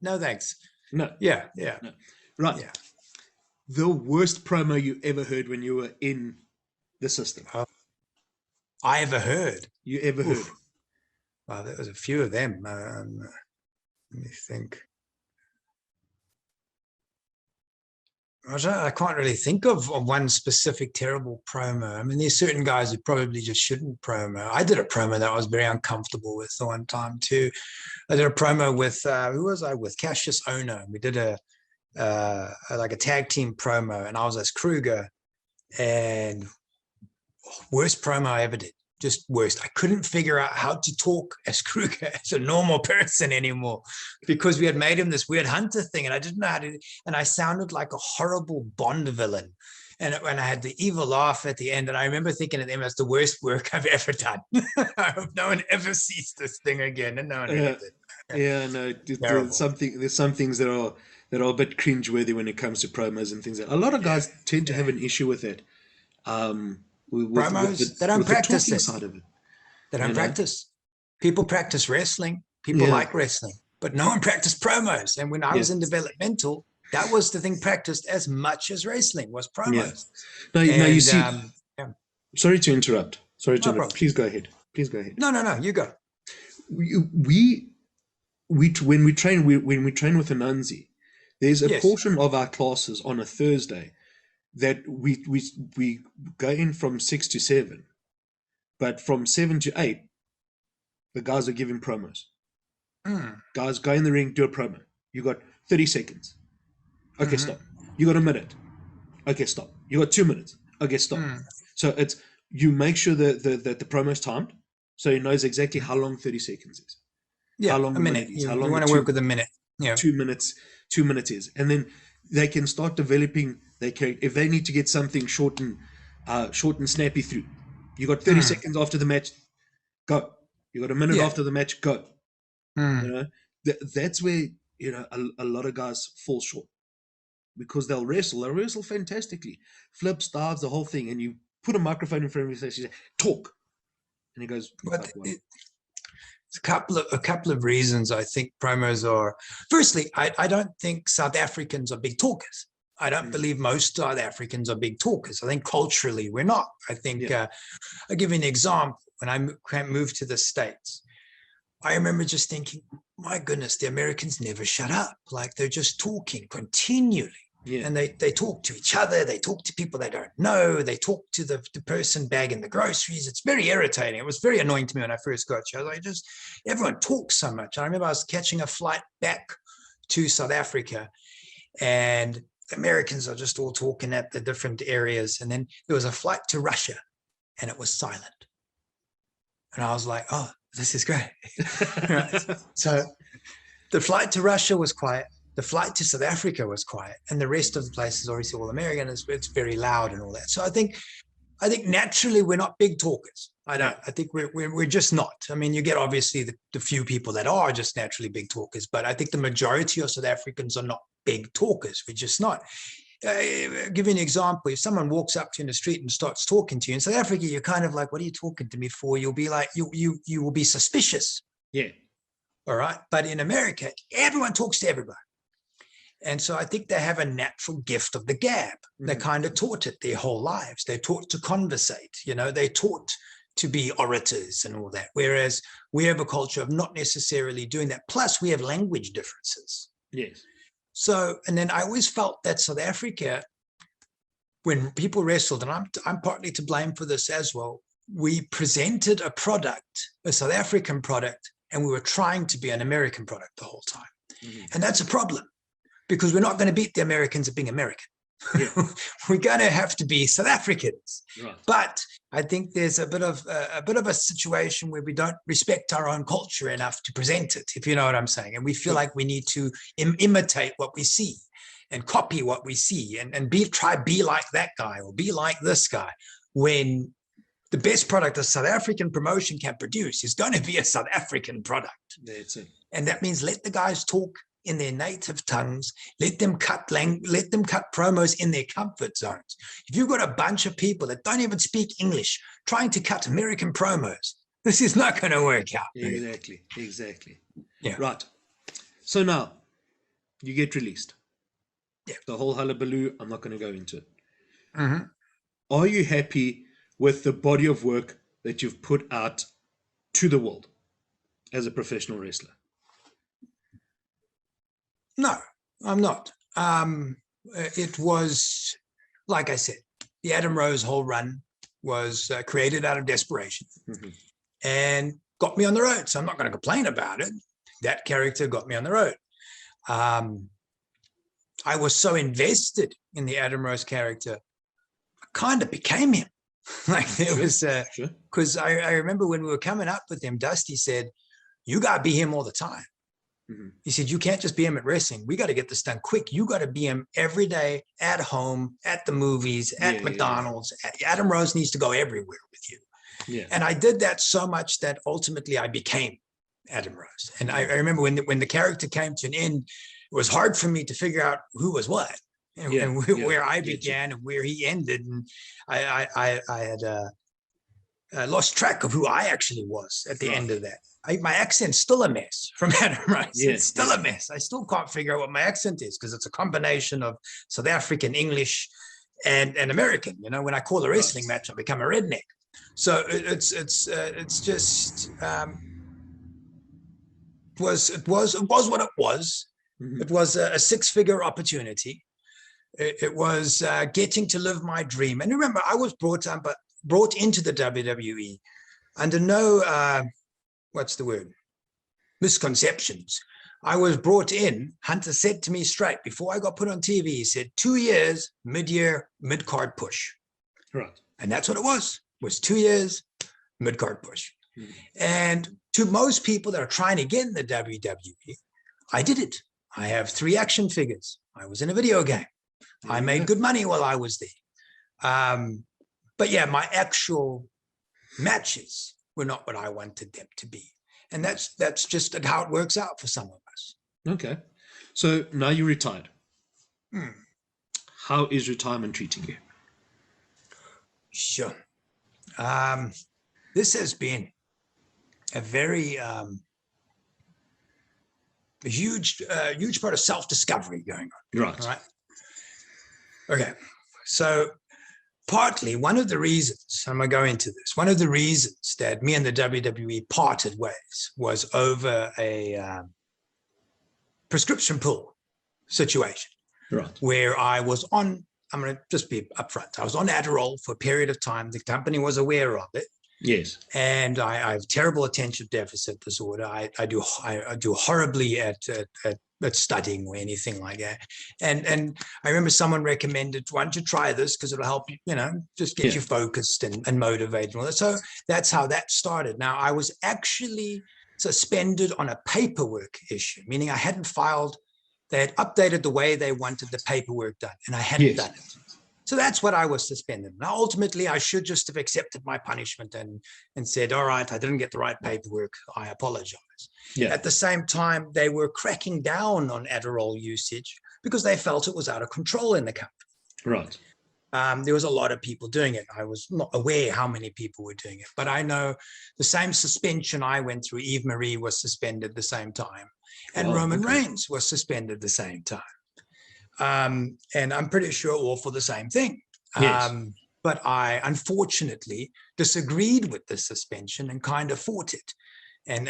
no thanks. No. Yeah. No. Right. Yeah. The worst promo you ever heard when you were in the system? I ever heard. You ever heard? Well, there was a few of them. Let me think. I can't really think of one specific terrible promo. I mean, there's certain guys who probably just shouldn't promo. I did a promo that I was very uncomfortable with the one time too. I did a promo with, who was I with? Cassius Ono. We did a tag team promo, and I was as Kruger, and worst promo I ever did. Just worst. I couldn't figure out how to talk as Kruger as a normal person anymore, because we had made him this weird hunter thing, and I didn't know how to, and I sounded like a horrible Bond villain. And when I had the evil laugh at the end, and I remember thinking at them, that's the worst work I've ever done. I hope no one ever sees this thing again, and no one ever did. Yeah, no. There's some things that are a bit cringeworthy when it comes to promos and things. A lot of guys tend to have an issue with it. Promos, they don't practice it. Side of it. They don't practice. People practice wrestling. People like wrestling, but no one practiced promos. And when I was in developmental, that was the thing practiced as much as wrestling was promos. Yeah. Now you see. Sorry to interrupt. Please go ahead. No. You go. When we train with Anansi, There's a Yes. portion of our classes on a Thursday that we go in from 6 to 7, but from 7 to 8, the guys are giving promos. Guys, go in the ring, do a promo. You got 30 seconds. Okay, stop. You got a minute. Okay, stop. You got 2 minutes. Okay, stop. So it's, you make sure that the promo's timed, so he knows exactly how long 30 seconds is. Yeah, how long a minute. is, You, how long want the to work with a minute. Yeah. 2 minutes is, and then they can start developing their character. If they need to get something short and snappy through, you got 30 seconds after the match, go. You got a minute after the match, go. You know, that's where, you know, a lot of guys fall short, because they'll wrestle fantastically, flips, dives, the whole thing, and you put a microphone in front of his face, you say, talk, and he goes, But a couple of reasons I think promos are. Firstly, I don't think South Africans are big talkers. I don't believe most South Africans are big talkers. I think culturally we're not. I think I'll give you an example. When I moved to the States, I remember just thinking, my goodness, the Americans never shut up. Like, they're just talking continually. Yeah. And they talk to each other. They talk to people they don't know. They talk to the person bagging the groceries. It's very irritating. It was very annoying to me when I first got here. I was like, everyone talks so much. I remember I was catching a flight back to South Africa, and Americans are just all talking at the different areas. And then there was a flight to Russia, and it was silent. And I was like, oh, this is great. Right. So the flight to Russia was quiet. The flight to South Africa was quiet, and the rest of the place is obviously all American. It's very loud and all that. So I think naturally we're not big talkers. I think we're just not. I mean, you get obviously the few people that are just naturally big talkers, but I think the majority of South Africans are not big talkers. We're just not. I'll give you an example. If someone walks up to you in the street and starts talking to you in South Africa, you're kind of like, what are you talking to me for? You'll be like, you will be suspicious. Yeah. All right. But in America, everyone talks to everybody. And so I think they have a natural gift of the gab. They're kind of taught it their whole lives. They're taught to conversate, you know, they're taught to be orators and all that. Whereas we have a culture of not necessarily doing that. Plus we have language differences. Yes. So, and then I always felt that South Africa, when people wrestled, and I'm partly to blame for this as well, we presented a product, a South African product, and we were trying to be an American product the whole time. And that's a problem, because we're not going to beat the Americans at being American. Yeah. We're going to have to be South Africans. Right. But I think there's a bit of a situation where we don't respect our own culture enough to present it, if you know what I'm saying. And we feel like we need to imitate what we see and copy what we see and try be like that guy or be like this guy, when the best product a South African promotion can produce is going to be a South African product. That's it. And that means let the guys talk in their native tongues, let them cut promos in their comfort zones. If you've got a bunch of people that don't even speak English trying to cut American promos, this is not going to work out. Exactly. Yeah. Right. So now you get released. Yeah. The whole hullabaloo, I'm not going to go into it. Are you happy with the body of work that you've put out to the world as a professional wrestler? No, I'm not. It was, like I said, the Adam Rose whole run was created out of desperation and got me on the road. So I'm not going to complain about it. That character got me on the road. I was so invested in the Adam Rose character, I kind of became him. Like there was, because I remember when we were coming up with him, Dusty said, you got to be him all the time. He said, you can't just be him at wrestling. We got to get this done quick. You got to be him every day, at home, at the movies, at McDonald's. Adam Rose needs to go everywhere with you. Yeah. And I did that so much that ultimately I became Adam Rose. And I remember when the character came to an end, it was hard for me to figure out who was what and where I began and where he ended. And I had lost track of who I actually was at the end of that. My accent's still a mess from Adam Rose. It's still a mess. I still can't figure out what my accent is, because it's a combination of South African, English, and American. You know, when I call a wrestling match, I become a redneck. So it's just it was what it was. It was a six-figure opportunity. It was getting to live my dream. And remember, I was brought into the WWE under no, what's the word, misconceptions. I was brought in. Hunter said to me straight before I got put on TV, he said, 2 years, mid-year, mid-card push. Right. And that's what it was 2 years, mid-card push. And to most people that are trying to get in the WWE, I did it. I have 3 action figures. I was in a video game. I made good money while I was there. But yeah, my actual matches were not what I wanted them to be. And that's just how it works out for some of us. Okay. So now you're retired. Hmm. How is retirement treating you? Sure. This has been a very huge part of self-discovery going on. Right. All right. Okay. So partly one of the reasons, I'm going to go into this, one of the reasons that me and the WWE parted ways was over a prescription pull situation. Right. Where I was on, I'm going to just be upfront. I was on Adderall for a period of time. The company was aware of it. Yes. And I have terrible attention deficit disorder. I do horribly at studying or anything like that. And I remember someone recommended, why don't you try this because it'll help you, just get you focused and motivated and all that. So that's how that started. Now I was actually suspended on a paperwork issue, meaning I hadn't filed. They had updated the way they wanted the paperwork done, and I hadn't done it. So that's what I was suspended. Now, ultimately, I should just have accepted my punishment and said, all right, I didn't get the right paperwork. I apologize. Yeah. At the same time, they were cracking down on Adderall usage because they felt it was out of control in the company. Right. There was a lot of people doing it. I was not aware how many people were doing it, but I know the same suspension I went through, Eve Marie was suspended at the same time, and Roman Reigns was suspended at the same time. And I'm pretty sure all for the same thing. Yes. But I unfortunately disagreed with the suspension and kind of fought it. And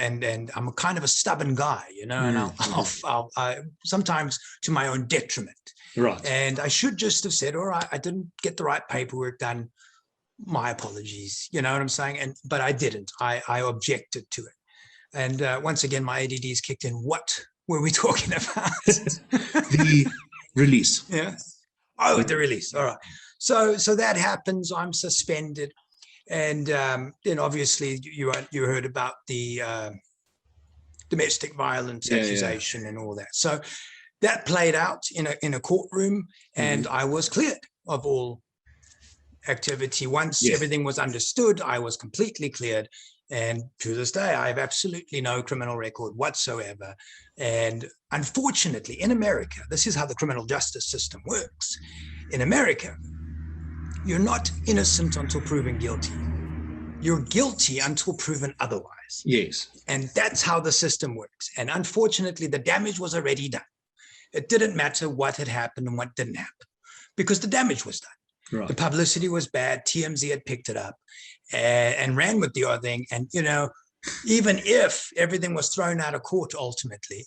I'm a kind of a stubborn guy, and I'll sometimes to my own detriment. Right. And I should just have said, all right, I didn't get the right paperwork done. My apologies. You know what I'm saying? But I didn't. I objected to it. And once again, my ADD's kicked in. What were we talking about? The release. Yeah. Oh, the release. All right. So that happens. I'm suspended. And then obviously you heard about the domestic violence accusation and all that. So that played out in a courtroom, and I was cleared of all activity. Once everything was understood, I was completely cleared. And to this day, I have absolutely no criminal record whatsoever. And unfortunately, in America, this is how the criminal justice system works. In America, you're not innocent until proven guilty. You're guilty until proven otherwise. Yes. And that's how the system works. And unfortunately, the damage was already done. It didn't matter what had happened and what didn't happen because the damage was done. Right. The publicity was bad. TMZ had picked it up and ran with the other thing. And, even if everything was thrown out of court, ultimately,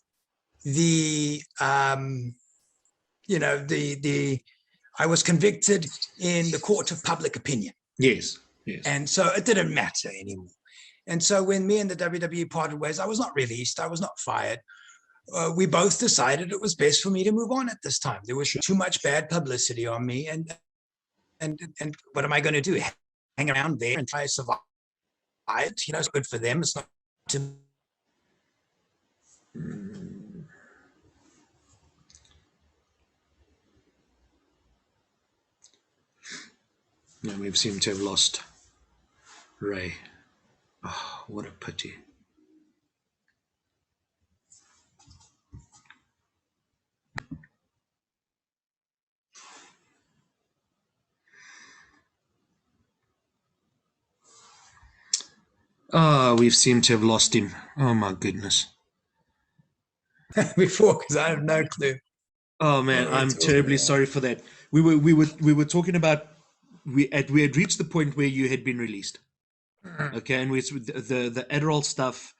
I was convicted in the court of public opinion. Yes. Yes. And so it didn't matter anymore. And so when me and the WWE parted ways, I was not released. I was not fired. We both decided it was best for me to move on at this time. There was too much bad publicity on me. And what am I going to do? Hang around there and try to survive it? It's good for them. It's not to No, we seem to have lost Ray. Oh, what a pity. We seem to have lost him. Oh my goodness. before, because I have no clue. Oh man, I'm terribly sorry for that. We were talking about we had reached the point where you had been released. Okay, and the Adderall stuff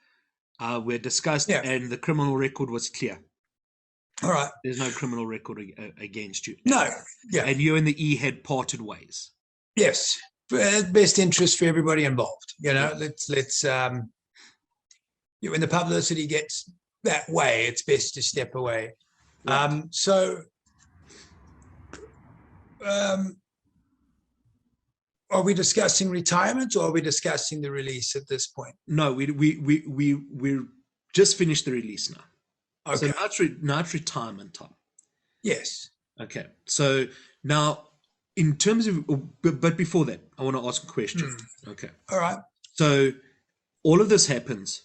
were discussed, and the criminal record was clear. All right. There's no criminal record against you. No. Yeah. And you and the E had parted ways. Yes. Best interest for everybody involved. You know, let's when the publicity gets that way, it's best to step away. Right. Are we discussing retirement, or are we discussing the release at this point? No, we just finished the release now. Okay. So now it's retirement time. Yes. Okay. So now, in terms of, but before that, I want to ask a question. Okay. All right. So all of this happens.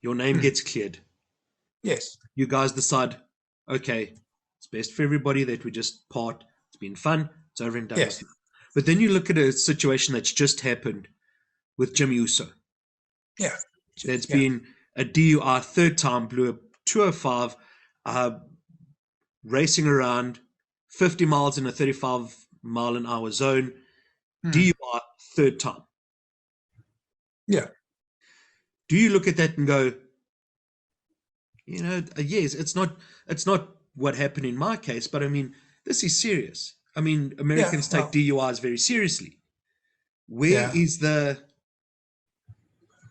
Your name gets cleared. Yes. You guys decide, okay, it's best for everybody that we just part. It's been fun. It's over and done. Yes. But then you look at a situation that's just happened with Jimmy Uso. Yeah. There's been a DUI, third time, blew a 205, racing around 50 miles in a 35-mile-an-hour zone. DUI, third time. Yeah. Do you look at that and go, you know, yes, it's not what happened in my case, but I mean, this is serious. I mean, Americans take DUIs very seriously. Where is the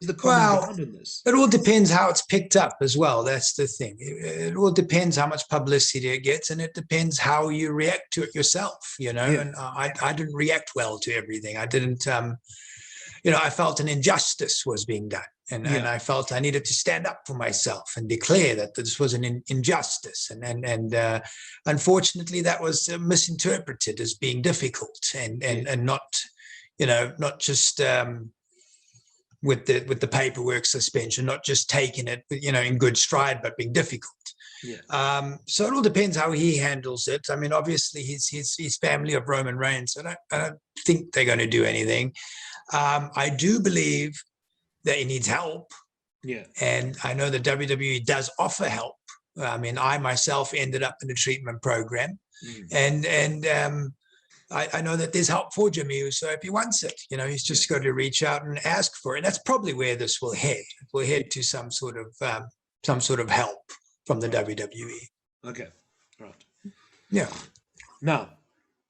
common ground in this? It all depends how it's picked up as well. That's the thing. It all depends how much publicity it gets, and it depends how you react to it yourself, you know. And I didn't react well to everything. I didn't, you know, I felt an injustice was being done. And I felt I needed to stand up for myself and declare that this was an injustice. And unfortunately, that was misinterpreted as being difficult and not, you know, not just with the paperwork suspension, not just taking it, you know, in good stride, but being difficult. Yeah. So it all depends how he handles it. I mean, obviously, his family of Roman Reigns, I don't think they're going to do anything. I do believe that he needs help. Yeah. And I know the WWE does offer help. I mean, I myself ended up in a treatment program. And I know that there's help for Jimmy Uso if he wants it. You know, he's just got to reach out and ask for it. And that's probably where this will head. It will head to some sort of help from the WWE. Okay. Right. Yeah. Now,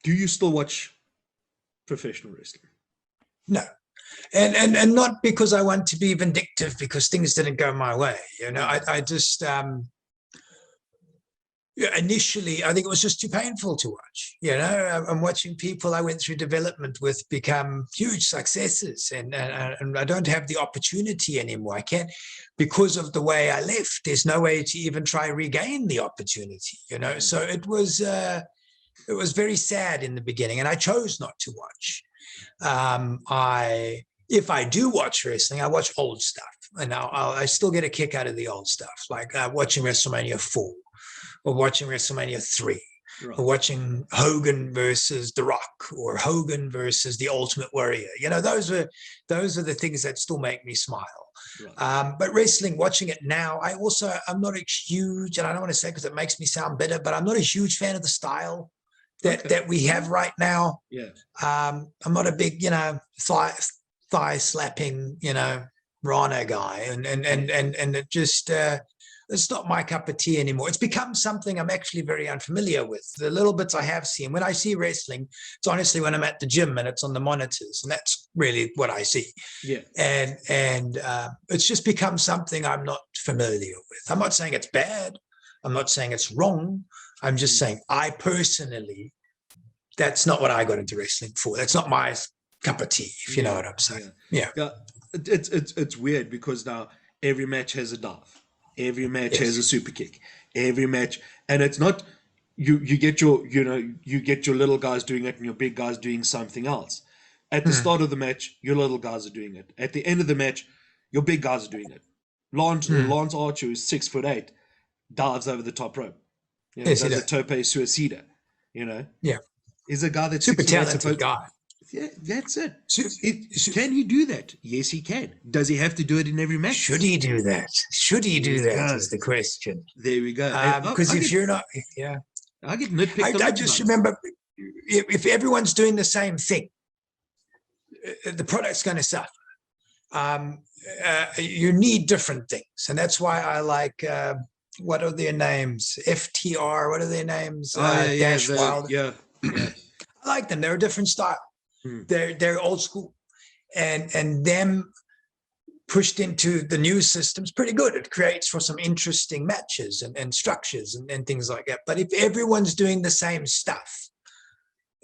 do you still watch professional wrestling? No. And not because I want to be vindictive because things didn't go my way. You know, I just initially I think it was just too painful to watch. You know, I'm watching people I went through development with become huge successes, and I don't have the opportunity anymore. I can't, because of the way I left. There's no way to even try regain the opportunity. You know, so it was very sad in the beginning, and I chose not to watch. If I do watch wrestling, I watch old stuff, and I still get a kick out of the old stuff, like watching WrestleMania 4 or watching WrestleMania 3 or watching Hogan versus The Rock or Hogan versus The Ultimate Warrior. You know, those are the things that still make me smile. But wrestling, watching it now, I'm not a huge, and I don't want to say because it makes me sound bitter, but I'm not a huge fan of the style that we have right now. Yeah. I'm not a big, you know, thigh slapping, you know, Rhino guy, and it just it's not my cup of tea anymore. It's become something I'm actually very unfamiliar with. The little bits I have seen, when I see wrestling, it's honestly when I'm at the gym and it's on the monitors, and that's really what I see. Yeah. And it's just become something I'm not familiar with. I'm not saying it's bad. I'm not saying it's wrong. I'm just saying I personally, that's not what I got into wrestling for. That's not my cup of tea, if you know what I'm saying. Yeah. It's weird because now every match has a dive. Every match has a super kick. Every match, and it's not you get your little guys doing it and your big guys doing something else. At the start of the match, your little guys are doing it. At the end of the match, your big guys are doing it. Lance Archer is 6'8", dives over the top rope. You know, does a tope suicida. You know, is a guy that's super talented guy. Yeah, that's it. Can he do that? Yes, he can. Does he have to do it in every match? Should he do that? Should he do that is the question. There we go. Because if you're not, I get nitpicked. I just remember if everyone's doing the same thing, the product's going to suffer. You need different things, and that's why I like what are their names? FTR, what are their names? Yeah, Dash Wild. yeah. I like them. They're a different style. Hmm. They're old school, and them pushed into the new system's pretty good. It creates for some interesting matches and structures and things like that. But if everyone's doing the same stuff,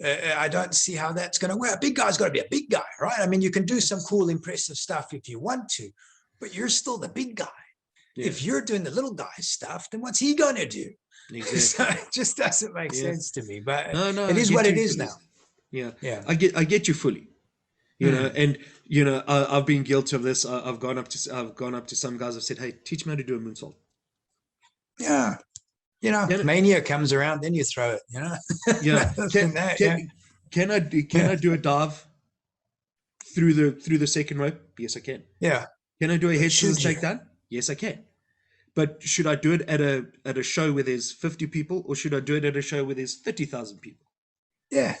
I don't see how that's going to work. A big guy's got to be a big guy, right? I mean, you can do some cool, impressive stuff if you want to, but you're still the big guy. Yeah. If you're doing the little guy stuff, then what's he going to do? Exactly. So it just doesn't make sense to me. But No, it is what it is now. Yeah, Yeah. I get you fully. You know, and you know, I've been guilty of this. I've gone up to some guys. I've said, "Hey, teach me how to do a moonsault." Yeah. You know, Mania comes around, then you throw it. You know. Yeah. Can I do a dive through the second rope? Yes, I can. Yeah. Can I do a head scissors takedown? Yes, I can. But should I do it at a show where there's 50 people, or should I do it at a show where there's 30,000 people? Yeah.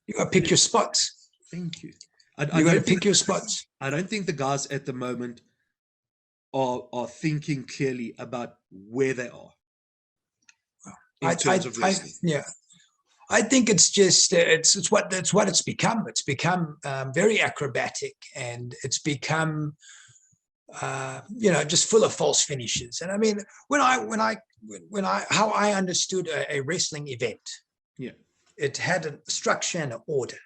You got to pick your spots. Thank you. You got to pick your spots. I don't think the guys at the moment are thinking clearly about where they are in terms of wrestling. I think it's just it's what it's become. It's become very acrobatic, and it's become just full of false finishes. And I mean, how I understood a wrestling event, it had a structure and an order.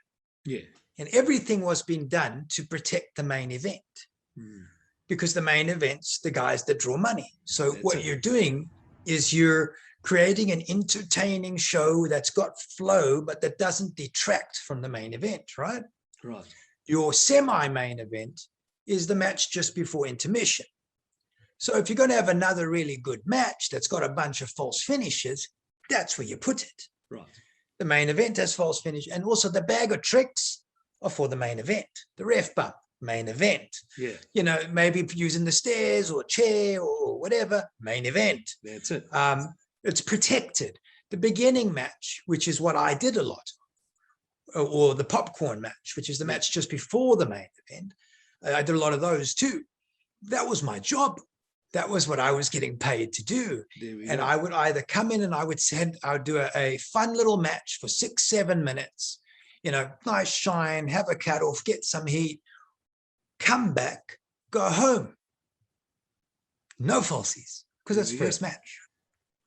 Yeah. And everything was being done to protect the main event, because the main event's the guys that draw money. So what you're doing is you're creating an entertaining show that's got flow, but that doesn't detract from the main event, right? Right. Your semi-main event is the match just before intermission. So if you're going to have another really good match that's got a bunch of false finishes, that's where you put it. Right. The main event has false finish, and also the bag of tricks are for the main event. The ref bump, main event. Yeah. You know, maybe using the stairs or chair or whatever, main event. That's it. It's protected. The beginning match, which is what I did a lot, or the popcorn match, which is the match just before the main event. I did a lot of those too. That was my job. That was what I was getting paid to do. And I would either come in and I would do a fun little match for 6-7 minutes, you know, nice shine, have a cut off, get some heat, come back, go home. No falsies, because it's first match.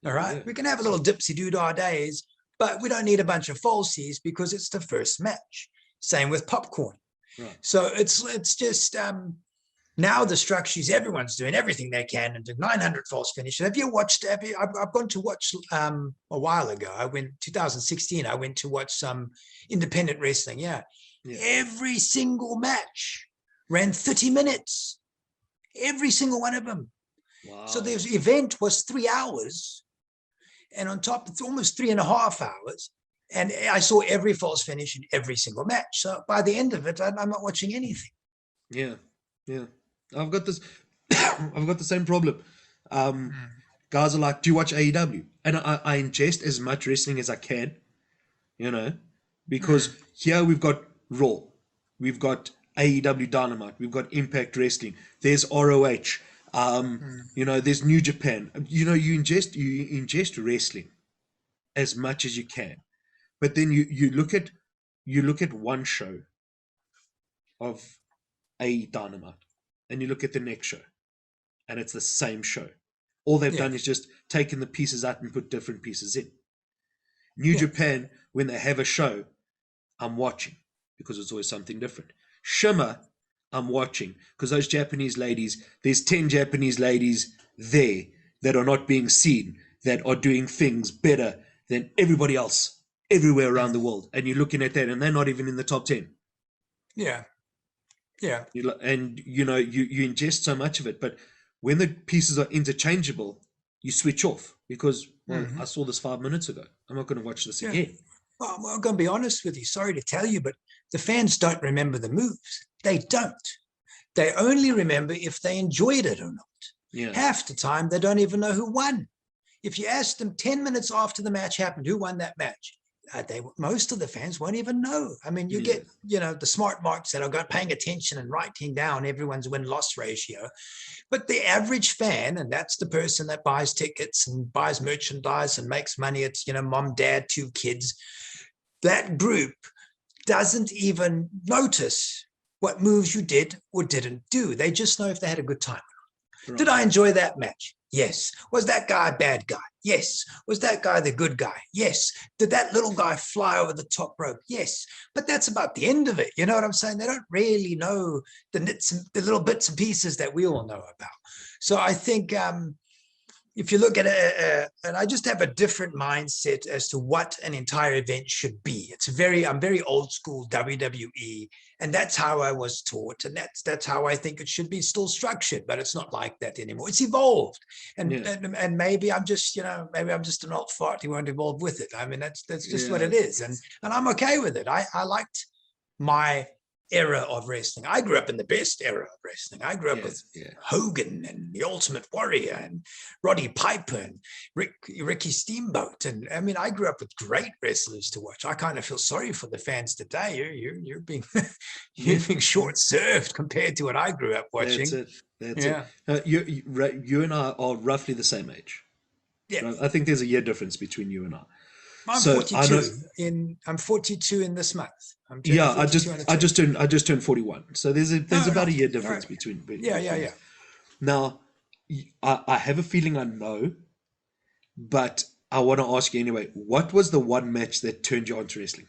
All right. We can have a little dipsy doodah days, but we don't need a bunch of falsies because it's the first match. Same with popcorn. Right. So it's just now the structures, everyone's doing everything they can and do 900 false finishes. I've gone to watch a while ago. 2016, I went to watch some independent wrestling. Yeah. Every single match ran 30 minutes. Every single one of them. Wow. So the event was 3 hours. And on top, it's almost 3.5 hours. And I saw every false finish in every single match. So by the end of it, I'm not watching anything. Yeah. I've got this. I've got the same problem. Guys are like, "Do you watch AEW?" And I ingest as much wrestling as I can, you know, because here we've got Raw, we've got AEW Dynamite, we've got Impact Wrestling. There's ROH. You know, there's New Japan. You know, you ingest wrestling as much as you can, but then you look at one show of a Dynamite, and you look at the next show, and it's the same show. All they've done is just taken the pieces out and put different pieces in. New Japan, when they have a show, I'm watching because it's always something different. Shimmer, I'm watching because those Japanese ladies, there's 10 Japanese ladies there that are not being seen, that are doing things better than everybody else everywhere around the world. And you're looking at that and they're not even in the top 10. Yeah. And, you know, you ingest so much of it. But when the pieces are interchangeable, you switch off because, well, I saw this 5 minutes ago. I'm not going to watch this again. Well, I'm going to be honest with you. Sorry to tell you, but the fans don't remember the moves. They don't. They only remember if they enjoyed it or not. Yeah. Half the time, they don't even know who won. If you ask them 10 minutes after the match happened, who won that match? most of the fans won't even know. I mean, you get, the smart marks that are paying attention and writing down everyone's win-loss ratio. But the average fan, and that's the person that buys tickets and buys merchandise and makes money, it's, mom, dad, 2 kids, that group doesn't even notice what moves you did or didn't do. They just know if they had a good time. Right. Did I enjoy that match? Yes. Was that guy a bad guy? Yes. Was that guy the good guy? Yes. Did that little guy fly over the top rope? Yes. But that's about the end of it. You know what I'm saying? They don't really know the little bits and pieces that we all know about. So I think if you look at it, and I just have a different mindset as to what an entire event should be. I'm very old school WWE, and that's how I was taught, and that's how I think it should be still structured. But it's not like that anymore. It's evolved, and maybe I'm just an old fart who won't evolve with it. I mean, that's just what it is, and I'm okay with it. I liked my era of wrestling. I grew up in the best era of wrestling. I grew up with Hogan and the Ultimate Warrior and Roddy Piper and Ricky Steamboat. And I mean, I grew up with great wrestlers to watch. I kind of feel sorry for the fans today. You're being being short served compared to what I grew up watching. That's it. You and I are roughly the same age. Yeah, right? I think there's a year difference between you and I. I'm 42. I'm 42 in this month. I just turned 41. So there's about a year difference between. Yeah. Now, I have a feeling I know, but I want to ask you anyway. What was the one match that turned you on to wrestling?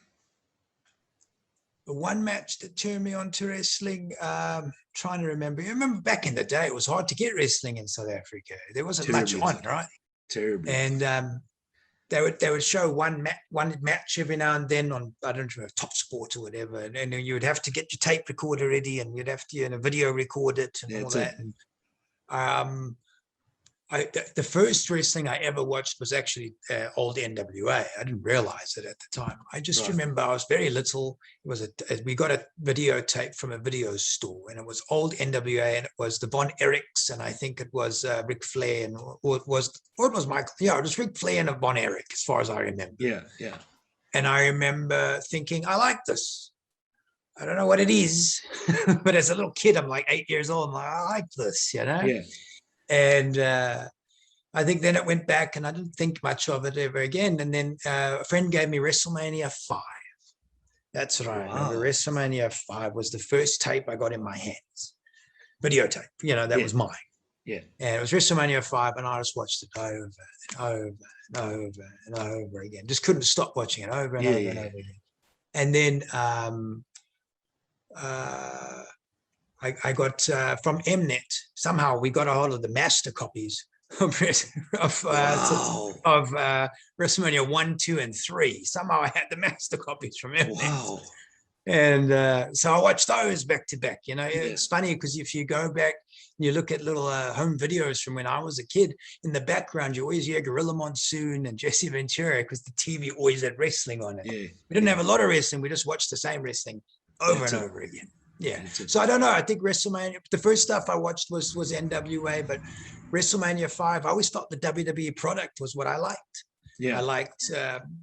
The one match that turned me on to wrestling. Trying to remember. You remember back in the day, it was hard to get wrestling in South Africa. There wasn't much on, right? Terribly. And they would show one match every now and then on, I don't know, Top Sport or whatever, and you would have to get your tape recorder ready, and you'd have to video record it and all that. And the first wrestling I ever watched was actually old NWA. I didn't realize it at the time. I just remember I was very little. It was we got a videotape from a video store, and it was old NWA, and it was the Von Erichs, and I think it was Ric Flair, or it was Michael. Yeah, it was Ric Flair and Von Erich, as far as I remember. Yeah. And I remember thinking, I like this. I don't know what it is, but as a little kid, I'm like 8 years old. I'm like, I like this, Yeah. And I think then it went back, and I didn't think much of it ever again. And then a friend gave me WrestleMania 5. That's what I remember. WrestleMania 5 was the first tape I got in my hands. Videotape, that was mine. Yeah. And it was WrestleMania 5, and I just watched it over and over and over and over again. Just couldn't stop watching it over and over and over again. And then I got from Mnet, somehow we got a hold of the master copies of WrestleMania 1, 2, and 3. Somehow I had the master copies from Mnet. Wow. And so I watched those back to back. It's funny because if you go back and you look at little home videos from when I was a kid, in the background you always hear Gorilla Monsoon and Jesse Ventura, because the TV always had wrestling on it. We didn't have a lot of wrestling. We just watched the same wrestling over and over again. Yeah. So I don't know. I think WrestleMania, the first stuff I watched was NWA, but WrestleMania 5, I always thought the WWE product was what I liked. Yeah. I liked,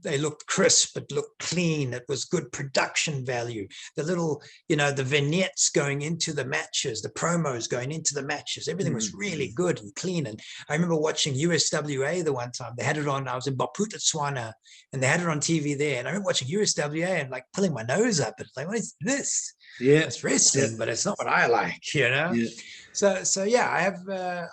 they looked crisp, it looked clean, it was good production value. The little, the vignettes going into the matches, the promos going into the matches, everything was really good and clean. And I remember watching USWA the one time. They had it on, I was in Maputo, Tswana, and they had it on TV there. And I remember watching USWA and like pulling my nose up and like, what is this? Yeah, it's wrestling, but it's not what I like, Yeah. So yeah, I have.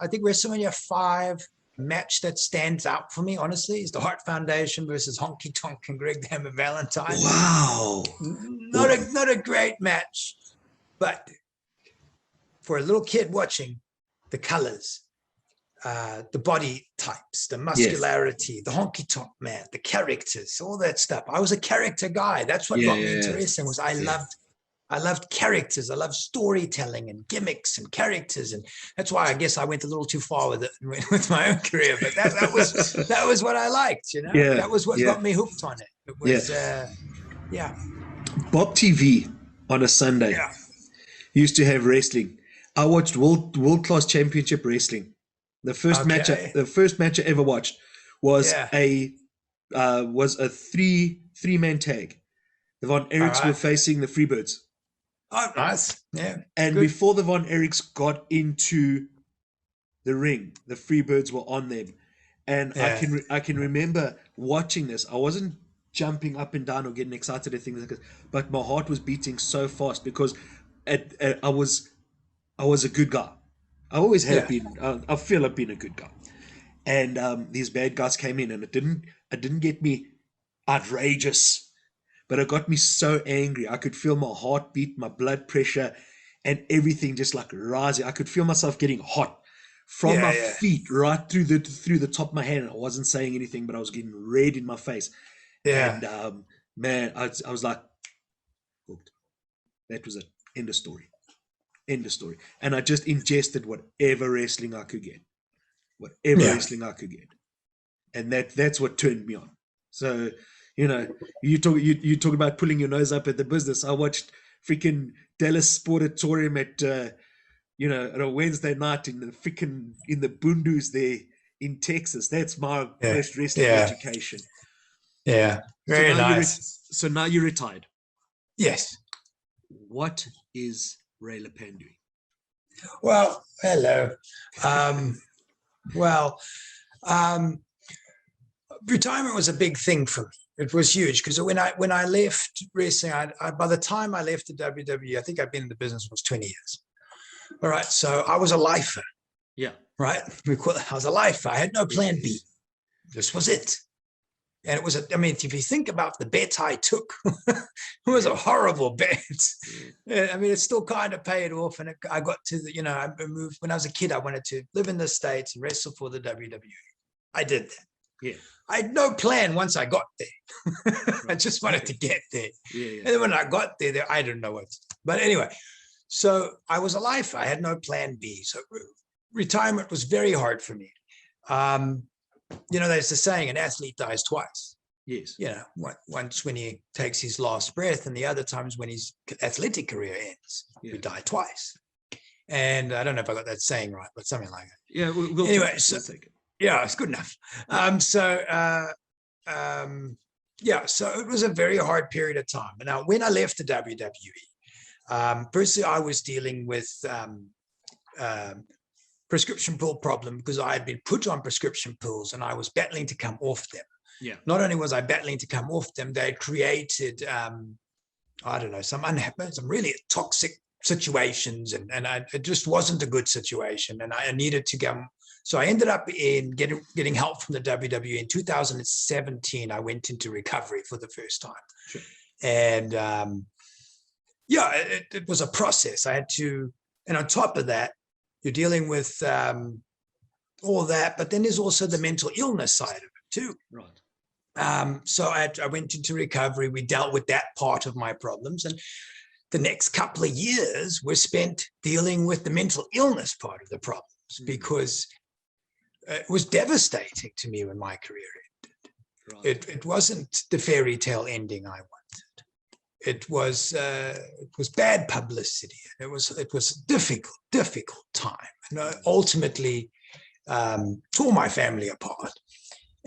I think WrestleMania 5 match that stands out for me, honestly, is the Hart Foundation versus Honky Tonk and Greg the Hammer Valentine. Wow, not a great match, but for a little kid watching, the colors, the body types, the muscularity, the honky tonk man, the characters, all that stuff. I was a character guy. That's what got me into wrestling. Was I loved characters. I loved storytelling and gimmicks and characters, and that's why I guess I went a little too far with it with my own career. But that was what I liked, That was what got me hooked on it. It was, Bob TV on a Sunday used to have wrestling. I watched World Class Championship Wrestling. The first match I ever watched was a 3-man tag. The Von All Erichs were right. facing the Freebirds. Oh, nice. Yeah. And Good. before the Von Erichs got into the ring, the Freebirds were on them. And Yeah. I can remember watching this. I wasn't jumping up and down or getting excited at things like this, but my heart was beating so fast because I was a good guy. I always have Yeah. been. I feel I've been a good guy. And these bad guys came in, and it didn't get me outrageous, but it got me so angry. I could feel my heartbeat, my blood pressure, and everything just like rising. I could feel myself getting hot from my Yeah. feet right through the top of my head. And I wasn't saying anything, but I was getting red in my face. Yeah. And man, I was like, hooked. That was it. End of story. End of story. And I just ingested whatever wrestling I could get. Whatever Yeah. wrestling I could get. And that's what turned me on. So, you talk about pulling your nose up at the business. I watched freaking Dallas Sportatorium at at a Wednesday night in the Bundus there in Texas. That's my Yeah. first wrestling Yeah. education. Yeah. So Very now nice. so now you're retired. Yes. What is Ray Leppan doing? Well, hello. Well, um, retirement was a big thing for me. It was huge because when I left wrestling, by the time I left the WWE, I think I'd been in the business almost 20 years. All right, so I was a lifer. Yeah. Right, I was a lifer. I had no plan B. This was it. And it was, if you think about the bet I took, it was a horrible bet. It still kind of paid off. And I got to I moved when I was a kid. I wanted to live in the States and wrestle for the WWE. I did that. Yeah. I had no plan once I got there. I just wanted to get there. Yeah. And then when I got there, I didn't know what. But anyway, so I was a lifer. I had no plan B. So retirement was very hard for me. There's the saying, an athlete dies twice. Yes. Once when he takes his last breath, and the other times when his athletic career ends. Yeah. We die twice. And I don't know if I got that saying right, but something like that. Yeah. We'll anyway, we'll take it. Yeah, it's good enough. So it was a very hard period of time. And now, when I left the WWE, personally, I was dealing with prescription pill problem because I had been put on prescription pills and I was battling to come off them. Yeah. Not only was I battling to come off them, they had created, some really toxic situations, and it just wasn't a good situation, and I needed to go. So I ended up in getting help from the WWE. In 2017, I went into recovery for the first time. Sure. And it was a process. I had to, and on top of that, you're dealing with all that, but then there's also the mental illness side of it too. Right. So I went into recovery. We dealt with that part of my problems, and the next couple of years were spent dealing with the mental illness part of the problems, because it was devastating to me when my career ended. Right. It wasn't the fairy tale ending I wanted. It was bad publicity. It was a difficult time, and ultimately tore my family apart,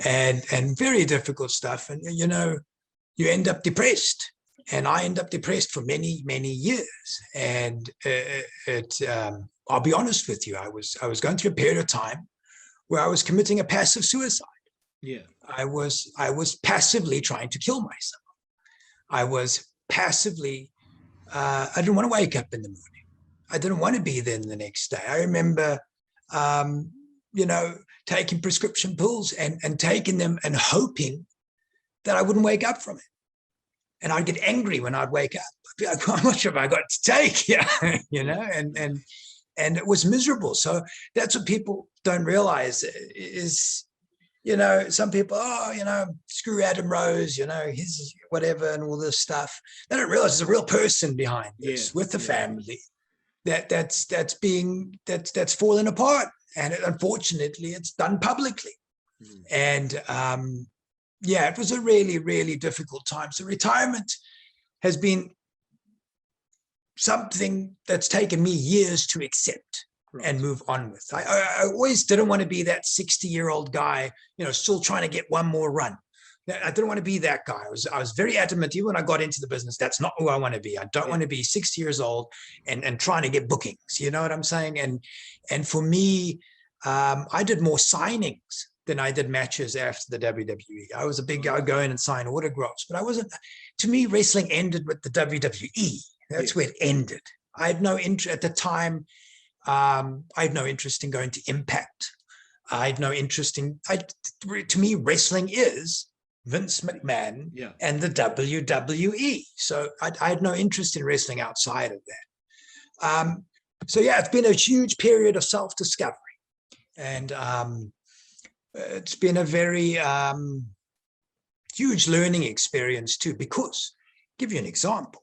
and very difficult stuff. And you end up depressed, and I end up depressed for many years. And I'll be honest with you, I was going through a period of time where I was committing a passive suicide. Yeah. I was passively trying to kill myself. I was passively, I didn't want to wake up in the morning. I didn't want to be there the next day. I remember, taking prescription pills and taking them and hoping that I wouldn't wake up from it. And I'd get angry when I'd wake up. I'd be like, how much have I got to take here? And it was miserable. So that's what people don't realize is, some people, screw Adam Rose, his whatever and all this stuff. They don't realize there's a real person behind this with the family that's fallen apart. And unfortunately, it's done publicly. And it was a really, really difficult time. So retirement has been something that's taken me years to accept and move on with. I always didn't want to be that 60-year-old guy, still trying to get one more run. I didn't want to be that guy. I was very adamant, even when I got into the business, that's not who I want to be. I don't want to be 60 years old and trying to get bookings. You know what I'm saying? And for me, I did more signings than I did matches after the WWE. I was a big guy, go in and sign autographs, but I wasn't. To me, wrestling ended with the WWE. That's where it ended. I had no interest at the time. I had no interest in going to Impact. I had no interest in. To me, wrestling is Vince McMahon and the WWE. So I had no interest in wrestling outside of that. So yeah, it's been a huge period of self-discovery, and it's been a very huge learning experience too. Because, I'll give you an example,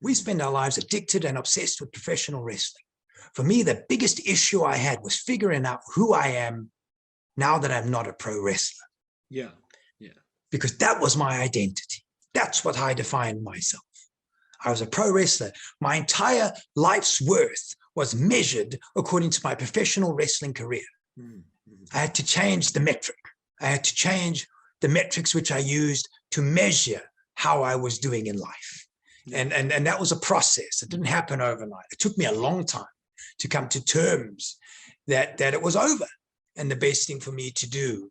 we spend our lives addicted and obsessed with professional wrestling. For me, the biggest issue I had was figuring out who I am now that I'm not a pro wrestler. Yeah. Because that was my identity. That's what I defined myself. I was a pro wrestler. My entire life's worth was measured according to my professional wrestling career. I had to change the metric. I had to change the metrics which I used to measure how I was doing in life. And that was a process. It didn't happen overnight. It took me a long time to come to terms that it was over. And the best thing for me to do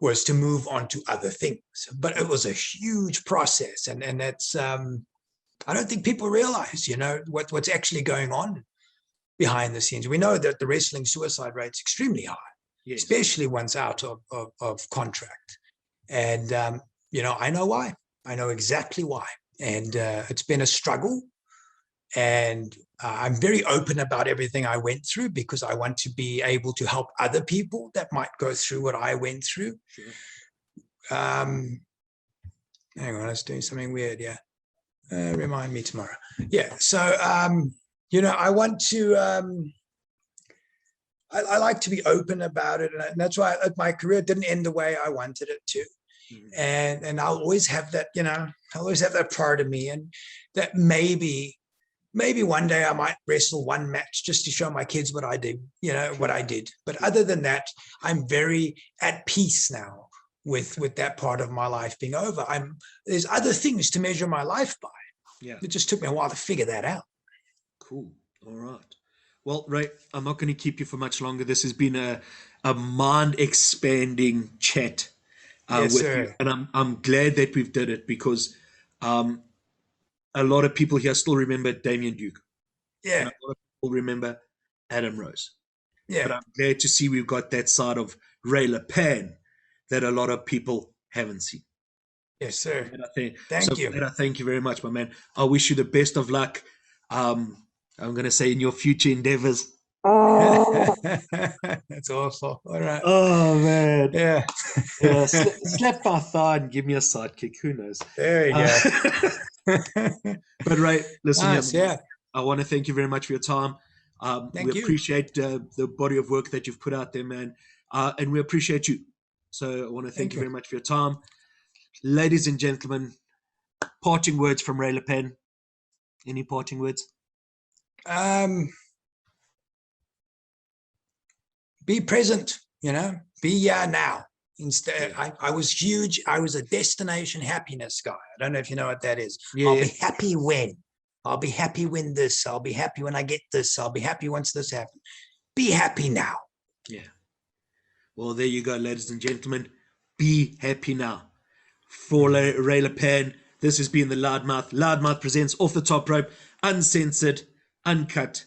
was to move on to other things. But it was a huge process. And that's, I don't think people realize, what's actually going on behind the scenes. We know that the wrestling suicide rate is extremely high, especially once out of contract. And, I know why. I know exactly why. And it's been a struggle. And I'm very open about everything I went through because I want to be able to help other people that might go through what I went through. Sure. Hang on, I was doing something weird. Yeah. Remind me tomorrow. Yeah. So, I want to, I like to be open about it. And that's why my career didn't end the way I wanted it to. And I'll always have that, I'll always have that part of me, and that maybe one day I might wrestle one match just to show my kids what I did, what I did. But other than that, I'm very at peace now with that part of my life being over. There's other things to measure my life by. Yeah. It just took me a while to figure that out. Cool. All right. Well, Ray, I'm not going to keep you for much longer. This has been a mind-expanding chat yes, with sir. you. And I'm glad that we've did it because a lot of people here still remember Damien Duke. Yeah. And a lot of people remember Adam Rose. Yeah. But I'm glad to see we've got that side of Ray Leppan that a lot of people haven't seen. Yes, sir. Thank you. I thank you very much, my man. I wish you the best of luck. I'm going to say in your future endeavors. That's awful. All right. Oh, man. Yeah. Slap my thigh and give me a sidekick. Who knows? There you go. But, Ray, listen, nice, I want to thank you very much for your time. We appreciate the body of work that you've put out there, man. And we appreciate you. So I want to thank you very much for your time. Ladies and gentlemen, parting words from Ray Leppan. Any parting words? Be present, be here now. Instead, I was huge. I was a destination happiness guy. I don't know if you know what that is. I'll be happy when. I'll be happy when this. I'll be happy when I get this. I'll be happy once this happens. Be happy now. Yeah. Well, there you go, ladies and gentlemen. Be happy now. For Ray Leppan, this has been the Loudmouth. Loudmouth presents Off the Top Rope, uncensored, uncut,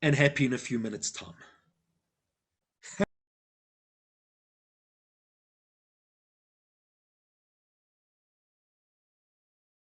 and happy in a few minutes' time.